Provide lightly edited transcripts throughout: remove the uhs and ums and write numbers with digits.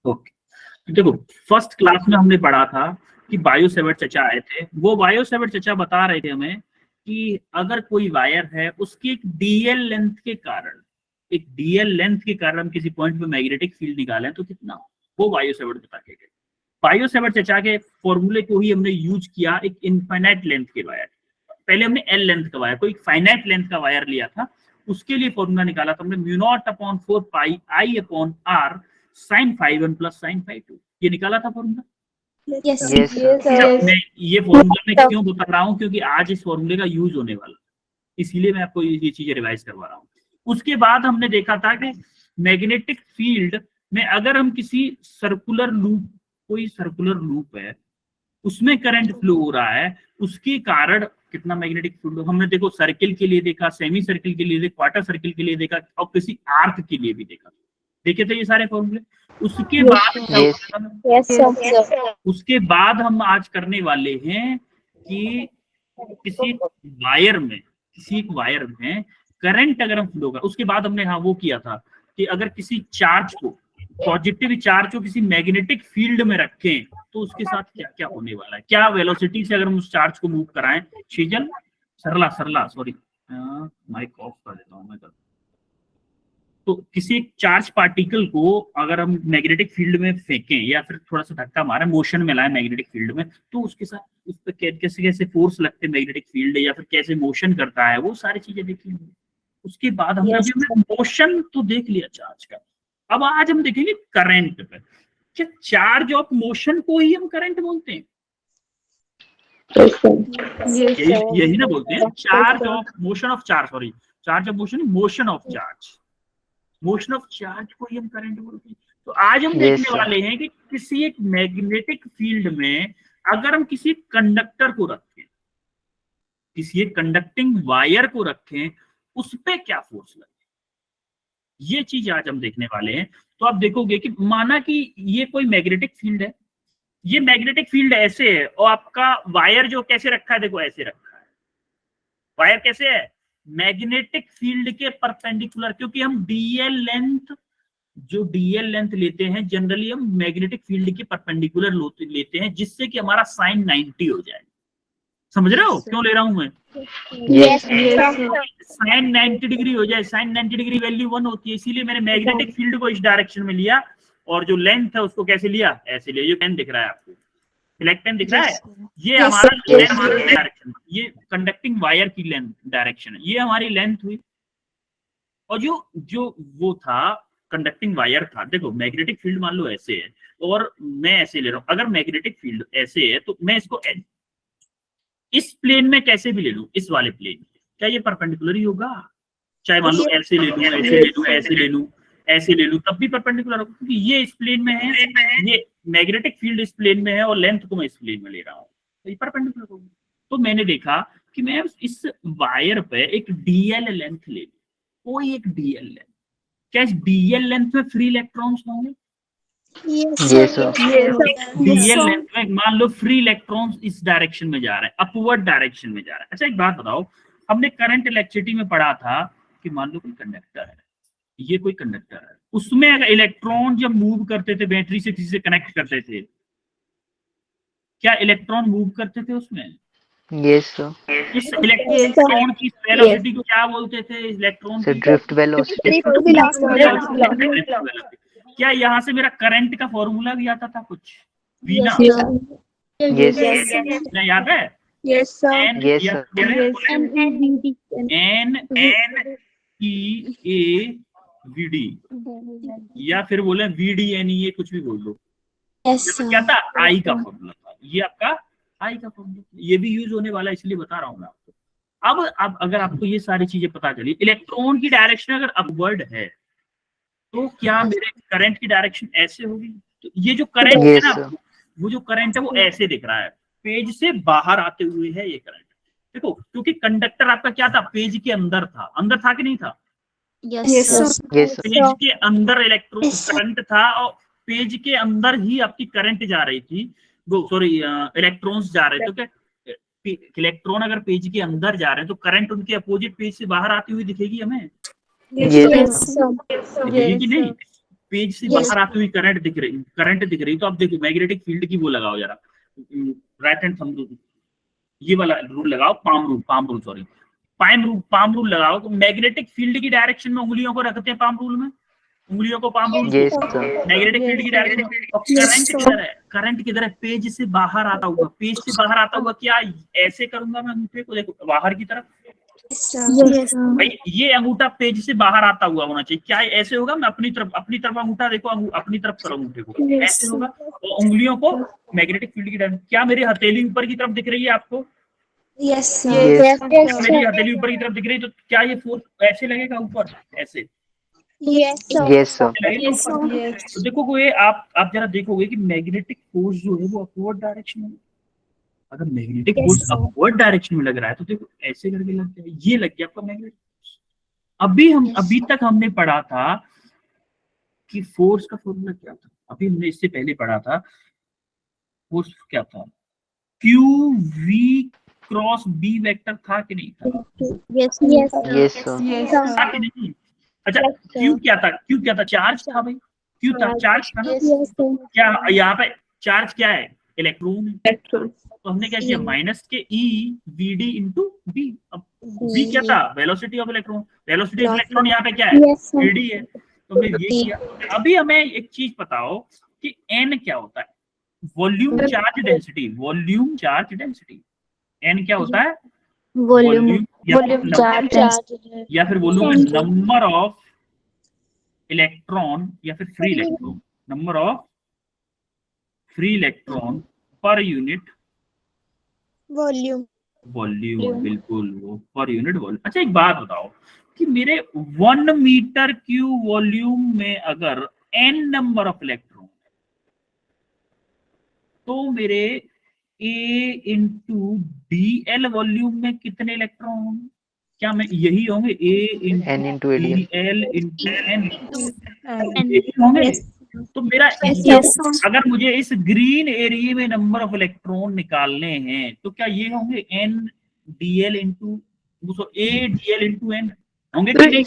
Okay, तो देखो first class में हमने पढ़ा था कि बायो सेवर्ट चचा आए थे। वो बायो सेवर्ट चचा बता रहे थे हमें कि अगर कोई वायर है उसकी एक डीएल लेंथ के कारण हम किसी पॉइंट पे मैग्नेटिक फील्ड निकालें तो कितना हो, वो बायो सेवर्ट बता के गए। बायो सेवर्ट चचा के फॉर्मूले को ही हमने यूज किया एक इनफाइनाइट लेंथ के वायर। पहले हमने एल लेंथ का वायर, कोई फाइनाइट लेंथ का वायर लिया था, उसके लिए फॉर्मूला निकाला था हमने mu not upon 4 pi I upon R sine five one plus sine five two, ये निकाला था formula. Yes, Yes, sir. sir. मैं ये फॉर्मूला में क्यों बता रहा हूँ, क्योंकि आज इस फॉर्मूले का यूज होने वाला, इसीलिए मैं आपको ये चीजें रिवाइज करवा रहा हूँ। उसके बाद हमने देखा था कि मैग्नेटिक फील्ड में अगर हम किसी सर्कुलर लूप, कोई सर्कुलर लूप है उसमें करंट फ्लो हो रहा है, उसके कारण कितना मैग्नेटिक फील्ड, हमने देखो सर्किल के लिए देखा, सेमी सर्किल के लिए देखा, क्वार्टर सर्किल के लिए देखा और किसी आर्क के लिए भी देखा, देखे थे ये सारे फॉर्मूले। उसके बाद उसके बाद हम आज करने वाले हैं कि किसी एक वायर में करंट अगर हम फ्लो कर, उसके बाद हमने हाँ वो किया था कि अगर किसी चार्ज को, पॉजिटिव चार्ज को किसी मैग्नेटिक फील्ड में रखें तो उसके साथ क्या क्या होने वाला है, क्या वेलोसिटी से अगर हम उस चार्ज को मूव कराएं। शीजल सरला सॉरी, माइक ऑफ कर देता हूं मैं। तो किसी एक चार्ज पार्टिकल को अगर हम मैग्नेटिक फील्ड में फेंकें या फिर थोड़ा सा धक्का मारे, मोशन में लाए मैग्नेटिक फील्ड में, तो उसके साथ उस पर कैसे कैसे फोर्स लगते हैं मैग्नेटिक फील्ड, या फिर कैसे मोशन करता है, वो सारी चीजें देखी। उसके बाद हमने मोशन तो देख लिया चार्ज का, अब आज हम देखेंगे करंट पे। क्या चार्ज ऑफ मोशन को ही हम करंट बोलते हैं? यही ना बोलते हैं, charge of motion of charge, sorry charge of motion, motion of charge, motion of charge को ही हम करंट बोलते हैं। तो आज हम देखने वाले हैं कि किसी एक मैग्नेटिक फील्ड में अगर हम किसी कंडक्टर को रखें, किसी एक कंडक्टिंग वायर को रखें, उस पे क्या फोर्स लगे, ये चीज आज हम देखने वाले हैं। तो आप देखोगे कि माना कि ये कोई मैग्नेटिक फील्ड है, ये मैग्नेटिक फील्ड ऐसे है और आपका वायर जो कैसे रखा है, देखो ऐसे रखा है, वायर कैसे है, मैग्नेटिक फील्ड के परपेंडिकुलर, क्योंकि हम डीएल लेंथ लेते हैं जनरली हम मैग्नेटिक फील्ड के परपेंडिकुलर लेते हैं, जिससे कि हमारा साइन 90 हो जाए। समझ रहे हो क्यों ले रहा हूं मैं? साइन 90 डिग्री हो जाए, साइन 90 डिग्री वैल्यू 1 होती है, इसीलिए मैंने मैग्नेटिक फील्ड को इस डायरेक्शन में लिया और जो लेंथ है उसको कैसे लिया, ऐसे लिया। ये पेन दिख रहा है आपको, ब्लैक पेन दिख रहा है, ये हमारा डायरेक्शन, ये कंडक्टिंग वायर की लेंथ डायरेक्शन है, ये हमारी लेंथ हुई। और जो वो था कंडक्टिंग वायर था, देखो मैग्नेटिक फील्ड मान लो ऐसे है और मैं ऐसे ले रहा हूं, अगर मैग्नेटिक फील्ड ऐसे है तो मैं इसको इस प्लेन में कैसे भी ले लूं, इस वाले प्लेन में, क्या ये परपेंडिकुलर ही होगा? चाहे मान लो ऐसे ले लूं, ऐसे ले लूं, ऐसे ले लूं, ऐसे ले लूं, तब भी परपेंडिकुलर होगा, क्योंकि ये इस प्लेन में है, ये मैग्नेटिक फील्ड इस प्लेन में है और लेंथ को मैं इस प्लेन में ले रहा हूँ, तो ये परपेंडिकुलर होगा। तो मैंने देखा कि मैं इस वायर पे एक डीएल लेंथ ले लूं, कोई एक डीएल लेंथ, क्या इस डीएल लेंथ में फ्री इलेक्ट्रॉन्स होंगे? डीएल लेंथ में मान लो फ्री इलेक्ट्रॉन्स इस डायरेक्शन में जा रहे हैं, अपवर्ड डायरेक्शन में जा रहा है। अच्छा एक बात बताओ, हमने करंट इलेक्ट्रिसिटी में पढ़ा था कि मान लो कोई कंडक्टर है, ये कोई कंडक्टर है, उसमें अगर इलेक्ट्रॉन जब मूव करते थे, बैटरी से किसी से कनेक्ट करते थे, क्या इलेक्ट्रॉन मूव करते थे उसमें? Yes sir. इस इलेक्ट्रॉन की वेलोसिटी को क्या बोलते थे? इलेक्ट्रॉन की ड्रिफ्ट वेलोसिटी। क्या यहाँ से मेरा करंट का फॉर्मूला भी आता था कुछ? वीना याद है? Yes sir. Yes sir. NEAVD या फिर बोले VDNE, कुछ भी बोल दो। Yes sir. क्या था? आई का फॉर्मूला था, ये आपका आई का फॉर्मूला, ये भी यूज होने वाला है, इसलिए बता रहा हूँ मैं आपको। अब अगर आपको ये सारी चीजें पता चली, इलेक्ट्रॉन की डायरेक्शन अगर अपवर्ड है तो क्या मेरे करंट की डायरेक्शन ऐसे होगी? तो ये जो करंट है ना, वो जो करंट है वो ऐसे दिख रहा है, पेज से बाहर आते हुए है ये करंट। देखो क्योंकि कंडक्टर आपका क्या था, पेज के अंदर था कि नहीं था? Yes sir. पेज के अंदर इलेक्ट्रॉन करंट था और पेज के अंदर ही आपकी करंट जा रही थी, वो सॉरी इलेक्ट्रॉन्स जा रहे थे। तो क्या इलेक्ट्रॉन अगर पेज के अंदर जा रहे हैं तो करंट उनके अपोजिट पेज से बाहर आती हुई दिखेगी हमें? Yes sir. दिखेगी कि नहीं? पेज से Yes. बाहर आती हुई करंट दिख रही तो आप देखो मैग्नेटिक फील्ड की वो लगाओ जरा, राइट हैंड थंब ये वाला रूल लगाओ, palm rule sorry palm rule लगाओ तो मैग्नेटिक फील्ड की डायरेक्शन में उंगलियों को रखते हैं पाम रूल में, उंगलियों को palm rule Yes, sir. Magnetic field की डायरेक्शन में। और करंट किधर है, करंट किधर है, पेज से बाहर आता हुआ, पेज से बाहर आता हुआ क्या ऐसे करूंगा मैं अंगूठे को, देखो बाहर की तरफ, Yes, sir. भाई ये अंगूठा पेज से बाहर आता हुआ होना चाहिए, क्या ऐसे होगा, मैं अपनी तरफ अंगूठा देखो, अपनी तरफ करो अंगूठे को, Yes. ऐसे होगा। और उंगलियों को मैग्नेटिक फील्ड की डायरेक्शन, क्या मेरी हथेली ऊपर की तरफ दिख रही है आपको, Yes, sir. Yes. मेरी हथेली ऊपर की तरफ दिख रही है, तो क्या ये फोर्स ऐसे लगेगा ऊपर, ऐसे Yes, sir. Yes, sir. लगेगा Yes, ऊपर। sir. तो देखो ये आप जरा देखोगे कि मैग्नेटिक फोर्स जो है वो अपवर्ड डायरेक्शन में, अगर magnetic Yes, force sir. Upward direction में लग रहा है तो देखो ऐसे करके लग जाए, ये लग गया आपका मैग्नेटिक फोर्स। Yes. अभी तक हमने पढ़ा था कि फोर्स का फॉर्मूला क्या था, अभी हमने इससे पहले पढ़ा था फोर्स क्या था, Q V cross B vector था कि नहीं था, Yes, yes, sir. Yes, sir. था कि नहीं। अच्छा क्यू क्या था, चार्ज था भाई, क्यू था चार्ज था ना, Yes, sir. क्या यहाँ पे चार्ज क्या है, इलेक्ट्रॉन है। तो हमने क्या किया, E. माइनस के E V D into B, अब बी क्या था, velocity of electron, velocity of electron यहाँ पे क्या है, Yes, sir. वी डी है, तो हमने ये किया। अभी हमें एक चीज बताओ कि एन क्या होता है, वॉल्यूम चार्ज डेंसिटी, एन क्या होता है, Volume. या फिर वॉल्यूम नंबर ऑफ इलेक्ट्रॉन या फिर free electron, number of free electron per unit Volume. Volume, बिल्कुल वो पर यूनिट वॉल्यूम। अच्छा एक बात बताओ कि मेरे 1 मीटर क्यूब वॉल्यूम में अगर n नंबर ऑफ इलेक्ट्रॉन तो मेरे a into D L volume में कितने इलेक्ट्रॉन, क्या मैं यही होंगे a N into into D ADL. L into N, यही होंगे। Yes. तो मेरा Yes. अगर मुझे इस ग्रीन एरिया में नंबर ऑफ इलेक्ट्रॉन निकालने हैं तो क्या ये होंगे n dl into a dl into n होंगे कि नहीं,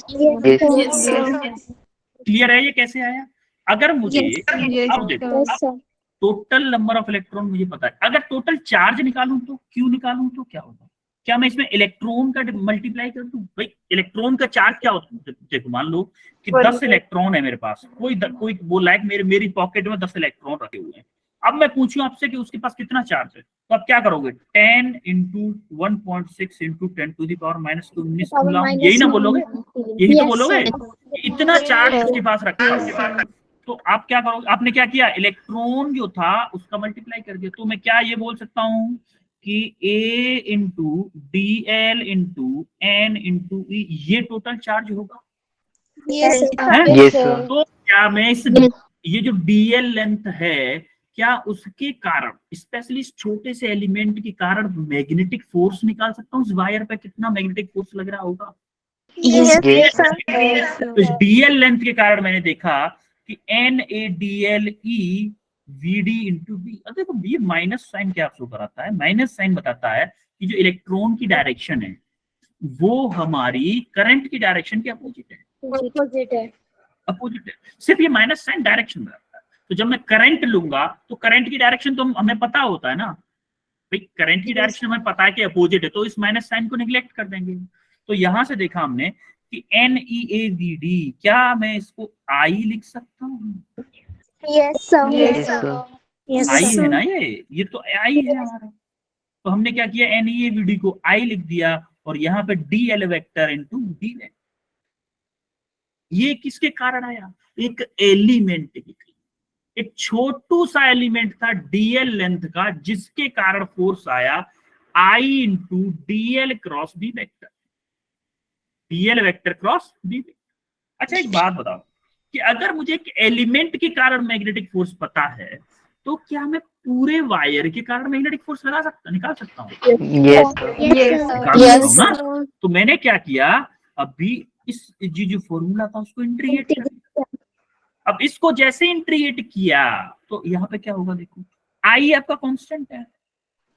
Yes. क्लियर है ये कैसे आया। अगर मुझे अब देखो Yes, sir. Total number of electron मुझे पता है, अगर टोटल चार्ज निकालूं तो क्यू निकालूं तो क्या होगा, क्या मैं इसमें इलेक्ट्रॉन का मल्टीप्लाई कर दूं, भाई इलेक्ट्रॉन का चार्ज क्या होता है, देखो मान लो कि 10 इलेक्ट्रॉन है मेरे पास, कोई बोला है कि मेरी पॉकेट में 10 इलेक्ट्रॉन रखे हुए हैं, अब मैं पूछूं आपसे कि उसके पास कितना चार्ज है, तो आप क्या करोगे, 10 into 1.6 into 10 to the power minus 19 coulomb, यही ना बोलोगे, यही तो Yes, बोलोगे, sir. इतना चार्ज उसके पास रखा हुआ है। तो आप क्या करोगे, आपने क्या किया, इलेक्ट्रॉन जो था उसका मल्टीप्लाई कर दिया, तो मैं क्या ये बोल सकता हूँ कि a into D L into N into E ये टोटल चार्ज होगा, Yes, हैं? Yes, sir. तो क्या मैं इस ये जो डीएल लेंथ है क्या उसके कारण, स्पेशली इस छोटे से एलिमेंट के कारण मैग्नेटिक फोर्स निकाल सकता हूँ, इस वायर पे कितना मैग्नेटिक फोर्स लग रहा होगा, Yes, Yes. तो इस डीएल लेंथ के कारण मैंने देखा कि N A D L E V D into B. देखो ये माइनस साइन क्या शो कराता है, माइनस साइन बताता है कि जो इलेक्ट्रॉन की डायरेक्शन है वो हमारी करंट की डायरेक्शन के अपोजिट है, अपोजिट है, सिर्फ ये माइनस साइन डायरेक्शन बताता है। तो जब मैं करंट लूंगा तो करंट की डायरेक्शन तो हमें पता होता है ना, भाई करंट की डायरेक्शन हमें पता है कि अपोजिट है, तो इस माइनस साइन को निग्लेक्ट कर देंगे। तो यहां से देखा हमने कि N E A V D, क्या मैं इसको आई लिख सकता हूँ, Yes, sir. Yes, sir. Yes, आई है sir. ना, ये तो आई है हमारा, तो हमने क्या किया, N E A V D को आई लिख दिया और यहाँ पे D L vector into D vector. ये किसके कारण आया, एक एलिमेंट की, एक छोटू सा एलिमेंट था डीएल लेंथ का जिसके कारण फोर्स आया I into DL cross B vector, DL vector cross B vector. अच्छा एक बात बताओ कि अगर मुझे एक एलिमेंट के कारण मैग्नेटिक फोर्स पता है तो क्या मैं पूरे वायर के कारण मैग्नेटिक फोर्स निकाल सकता हूँ, Yes, sir. Yes, sir. ना? तो मैंने क्या किया, अभी इस जो फॉर्मूला था उसको इंटीग्रेट कर दिया। अब इसको जैसे इंटीग्रेट किया तो यहाँ पे क्या होगा, देखो आई आपका कांस्टेंट है,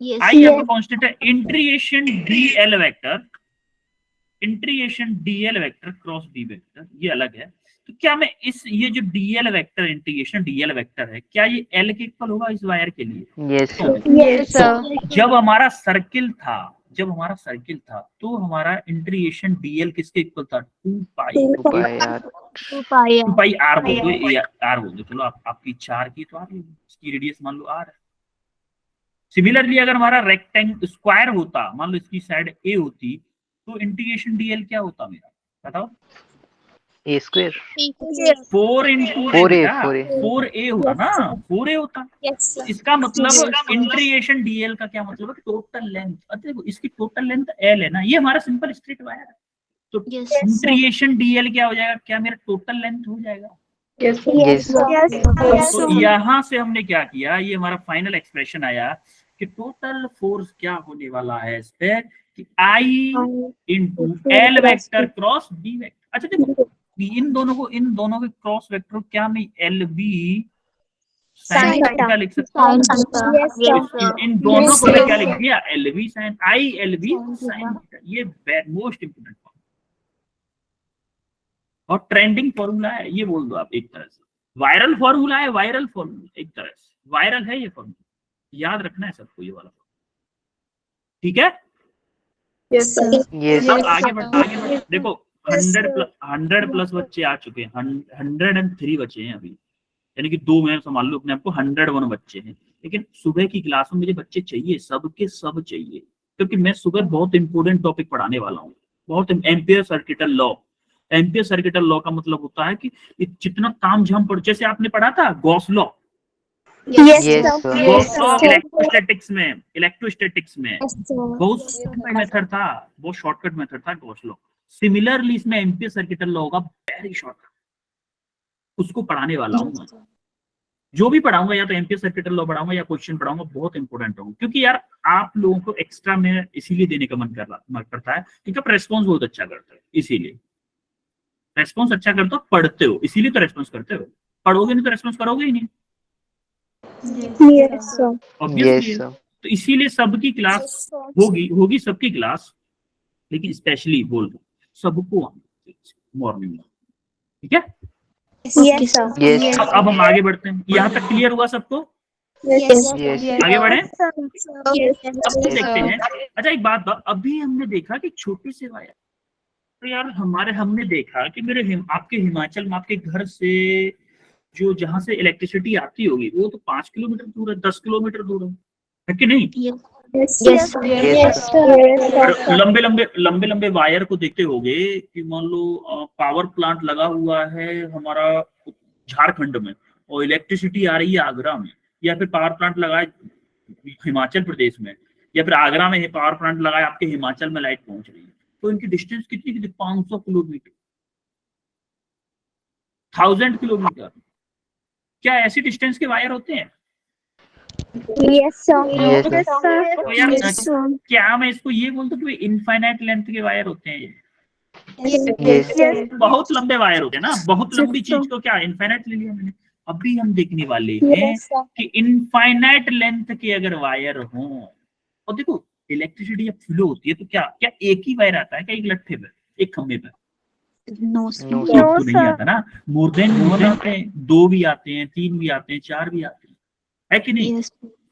Yes, आई आपका कांस्टेंट है, integration D L vector integration DL vector cross D vector, ये अलग है। तो क्या मैं ये जो DL vector, integration DL vector है, क्या ये एल के इक्वल होगा इस वायर के लिए? Yes, तो sir. Yes, sir. जब हमारा सर्किल था तो हमारा इंटीग्रेशन डीएल किसके इक्वल था? 2 pi 2 pi r. 2 pi 2 pi R बोल दो, आर बोल दो, चलो आपकी इच्छा आर की तो आर, इसकी रेडियस मान लो आर है। सिमिलरली अगर हमारा रेक्टेंगल स्क्वायर होता, मान लो इसकी साइड ए होती, तो इंटीग्रेशन डीएल क्या होता मेरा, बताओ? A square. 4 into 4a होता ना, 4a होता। Yes, तो sir. इसका मतलब इंटीग्रेशन डीएल का क्या मतलब है? Total length. देखो इसकी टोटल लेंथ एल है ना, ये हमारा सिंपल स्ट्रेट वायर है, तो Yes, sir. इंटीग्रेशन डीएल क्या हो जाएगा? क्या मेरा टोटल लेंथ हो जाएगा? Yes, Yes, sir. Yes, तो sir. यहां से हमने क्या किया, ये हमारा फाइनल एक्सप्रेशन आया कि टोटल फोर्स क्या होने वाला है इस पे, कि I into L vector cross D vector. अच्छा देखो, इन दोनों के क्रॉस वेक्टर क्या मैं एल बी साइन थीटा लिख सकता हूँ? Yes, sir. इन दोनों Yes, को मैं sir. क्या लिख दिया? एल बी साइन आई, एल बी साइन थीटा। ये मोस्ट इंपोर्टेंट पॉइंट और ट्रेंडिंग फॉर्मूला है, ये बोल दो आप एक तरह से। वायरल फॉर्मूला है, वायरल फॉर्मूला एक तरह से वायरल है ये फॉर्मूला, याद रखना है सबको ये वाला, ठीक है? Yes, sir. Yes. अब आगे बढ़ देखो 100 प्लस बच्चे आ चुके हैं, 103 बचे हैं अभी, यानी कि 2 में संभाल लो अपने आपको, 101 बच्चे हैं। लेकिन सुबह की क्लास में मुझे बच्चे चाहिए, सबके सब चाहिए, क्योंकि मैं सुबह बहुत इंपॉर्टेंट टॉपिक पढ़ाने वाला हूँ, बहुत। Ampere circuital law, ampere circuital law का मतलब होता है कि जितना काम झाम पढ़, जैसे आपने पढ़ा था Gauss law, Yes, Yes, sir. sir. Gauss law Yes, sir. Electrostatics में Yes, sir. बहुत सिंपल मेथड था, बहुत शॉर्टकट मेथड था गॉस लॉ। सिमिलरली इसमें एम्पियर सर्किटल लॉ का वेरी शॉर्टकट, उसको पढ़ाने वाला हूँ मैं। जो भी पढ़ाऊंगा या तो एम्पियर सर्किटल लॉ पढ़ाऊंगा या क्वेश्चन पढ़ाऊंगा, बहुत इंपॉर्टेंट होगा, क्योंकि यार आप लोगों को एक्स्ट्रा में इसीलिए देने का मन करता है क्योंकि आप रेस्पॉन्स बहुत अच्छा करते हो, इसीलिए रेस्पॉन्स अच्छा करते हो, पढ़ते हो इसीलिए तो रेस्पॉन्स करते हो, पढ़ोगे नहीं तो रेस्पॉन्स करोगे ही नहीं, Yes, sir. Obviously. Yes, sir. तो इसीलिए सबकी क्लास होगी सबकी क्लास, लेकिन स्पेशली बोल दो सबको मॉर्निंग में, ठीक है? Yes, sir. Yes. अब हम आगे बढ़ते हैं, यहाँ तक क्लियर हुआ सबको? Yes, Yes. आगे बढ़े, Yes, अब देखते हैं। अच्छा एक बात, अभी हमने देखा कि छोटे से वायर, तो यार हमने देखा कि आपके हिमाचल में आपके घर से जो जहां से इलेक्ट्रिसिटी आती होगी वो तो 5 किलोमीटर दूर है, 10 किलोमीटर दूर है कि नहीं? Yes, sir. Yes, sir. लंबे लंबे वायर को देखते होगे कि मान लो पावर प्लांट लगा हुआ है हमारा झारखंड में और इलेक्ट्रिसिटी आ रही है आगरा में, या फिर पावर प्लांट लगा है हिमाचल प्रदेश में, या फिर आगरा में पावर प्लांट लगा है आपके हिमाचल में लाइट पहुंच रही है, तो इनकी डिस्टेंस कितनी 500 किलोमीटर, 1000 किलोमीटर। क्या ऐसी डिस्टेंस के वायर होते हैं? Yes, sir. Yes, sir. तो यार Yes, sir. क्या मैं इसको ये बोलता हूँ कि इनफाइनाइट लेंथ के वायर होते हैं ये? Yes. बहुत लंबे वायर होते हैं ना, बहुत लंबी चीज को क्या इनफाइनाइट ले लिया मैंने। अभी हम देखने वाले हैं Yes, sir. कि इनफाइनाइट लेंथ के अगर वायर हो, और देखो इलेक्ट्रिसिटी जब फ्लो होती है तो क्या क्या एक ही वायर आता है क्या, एक लट्ठे पे, एक खंभे पे? No, एक sir. तो नहीं आता ना, मोर देन आते हैं, 2 भी आते हैं, 3 भी आते हैं, 4 भी आते हैं, है कि नहीं?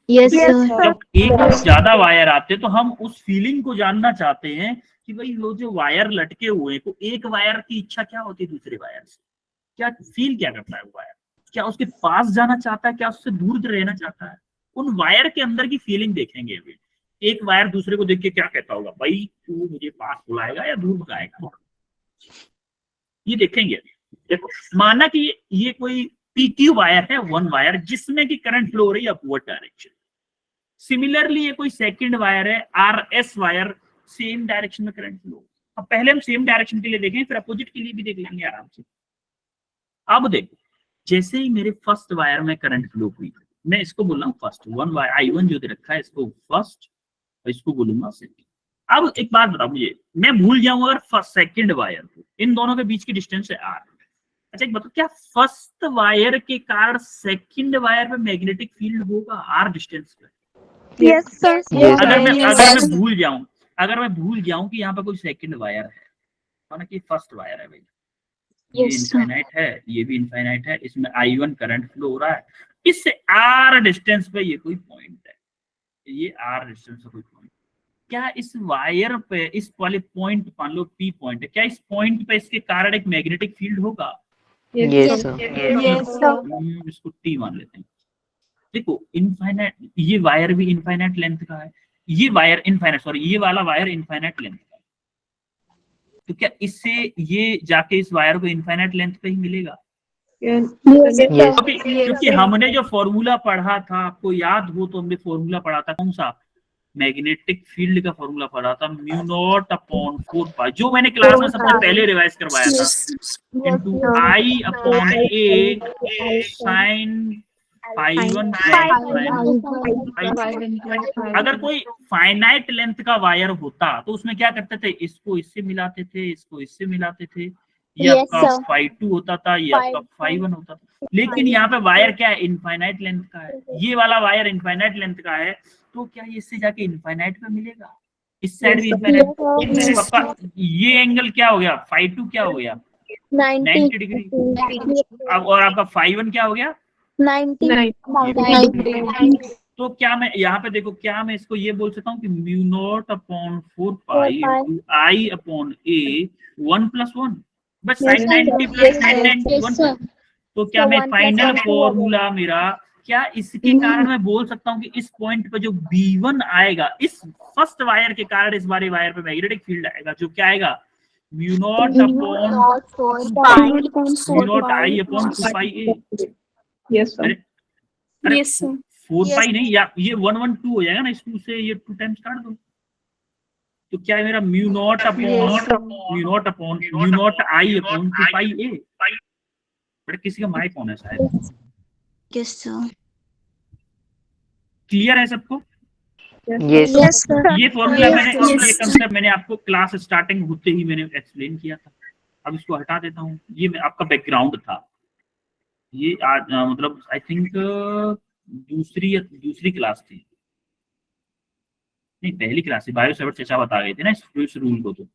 Yes, sir. जब एक से ज्यादा वायर आते हैं तो हम उस फीलिंग को जानना चाहते हैं कि भाई वो जो वायर लटके हुए हैं, तो एक वायर की इच्छा क्या होती है दूसरे वायर से, क्या फील क्या करता है वो वायर, क्या उसके पास जाना चाहता है, क्या उससे दूर रहना चाहता है? उन वायर के अंदर की फीलिंग देखेंगे अभी। एक वायर दूसरे को देख के क्या कहता होगा, भाई तू मुझे पास बुलाएगा या दूर भगाएगा, ये देखेंगे। देखो माना कि ये कोई पीक्यू वायर है, 1 वायर जिसमें की करंट फ्लो हो रही है अपवर्ड डायरेक्शन। सिमिलरली ये कोई सेकंड वायर है, आरएस वायर, सेम डायरेक्शन में करंट फ्लो। अब पहले हम सेम डायरेक्शन के लिए देखें, फिर अपोजिट के लिए भी देख लेंगे आराम से। अब देखो जैसे ही मेरे फर्स्ट वायर में करंट फ्लो हुई, मैं इसको बोल रहा हूँ फर्स्ट 1 वायर, I1 जो दे रखा है इसको फर्स्ट, और इसको बोलूंगा सेकंड। अब एक बात बताओ मुझे, मैं भूल जाऊंगा अगर फर्स्ट सेकंड वायर को, इन दोनों के बीच की डिस्टेंस है r। अच्छा एक बताओ, क्या फर्स्ट वायर के कारण सेकंड वायर पे मैग्नेटिक फील्ड होगा r डिस्टेंस पे? Yes, sir. Yes, अगर मैं Yes. भूल जाऊं कि यहाँ पे कोई सेकंड वायर है, माना कि फर्स्ट वायर है भाई, ये Yes, sir. इनफाइनाइट है, ये भी इनफाइनाइट है, इसमें I1 करंट फ्लो हो रहा है, इससे R डिस्टेंस पे ये कोई पॉइंट है, ये R डिस्टेंस पे कोई पॉइंट, क्या इस वायर पे, इस वाले पॉइंट, मान लो P पॉइंट है, क्या इस पॉइंट पे इसके कारण एक मैग्नेटिक फील्ड होगा? Yes, sir. Yes, sir. इसको T मान लेते हैं। देखो इनफाइनाइट, ये वायर भी इनफाइनाइट लेंथ का है, ये वायर इनफाइनाइट, सॉरी ये वाला वायर इनफाइनाइट लेंथ का है, तो क्या इससे ये जाके इस वायर को इनफाइनाइट लेंथ पे ही मिलेगा? Yes, Yes. क्योंकि हमने जो फॉर्मूला पढ़ा था, आपको याद हो तो हमने फॉर्मूला पढ़ा था, कौन सा? मैग्नेटिक फील्ड का फॉर्मूला पढ़ा था, म्यू नॉट अपॉन 4 पाई, जो मैंने क्लास में सबसे पहले रिवाइज करवाया था, into I upon A sine pi1 अगर कोई फाइनाइट लेंथ का वायर होता तो उसमें क्या करते थे, इसको इससे मिलाते थे, इसको इससे मिलाते थे, ये Yes, आपका sir. phi2 होता था, ये आपका phi1 होता था। लेकिन यहाँ पे वायर क्या है, इनफाइनाइट लेंथ का है, ये वाला वायर इनफाइनाइट लेंथ का है, तो क्या ये इससे जाके इनफाइनाइट पे मिलेगा? इस साइड भी इनफाइनाइट, Yes, पापा ये एंगल क्या हो गया, phi2 क्या हो गया, 90 डिग्री, अब और आपका phi1 क्या हो गया, 90. तो क्या मैं यहाँ पे देखो, क्या मैं इसको ये बोल सकता हूँ कि mu not upon 4 pi into I upon A 1+1, बस साइन 90 प्लस साइन 91। तो क्या मैं फाइनल फॉर्मूला मेरा, क्या इसके कारण मैं बोल सकता हूँ कि इस पॉइंट पे जो B1 आएगा, इस फर्स्ट वायर के कारण इस बारे वायर पे मैग्नेटिक फील्ड आएगा, जो क्या आएगा, mu not upon mu not I upon 2 pi A। Yes, sir. अरे Yes, sir. 4 पाई नहीं, या ये 1 1 2 हो जाएगा ना, इस 2 से ये 2 टाइम्स काट दो, तो क्या है मेरा mu not upon mu not I upon 2 pi A। But किसी का माइक ऑन है शायद, Yes, sir. क्लियर है सबको? Yes. Yes, sir. ये फॉर्मूला Yes, मैंने, yes. ये कंसेप्ट मैंने आपको क्लास स्टार्टिंग होते ही मैंने एक्सप्लेन किया था। अब इसको हटा देता हूँ, ये आपका बैकग्राउंड था, ये आज मतलब आई थिंक दूसरी क्लास थी, नहीं पहली क्लास थी, बायो सेवर चर्चा बता गए थे ना इस रूल को। तो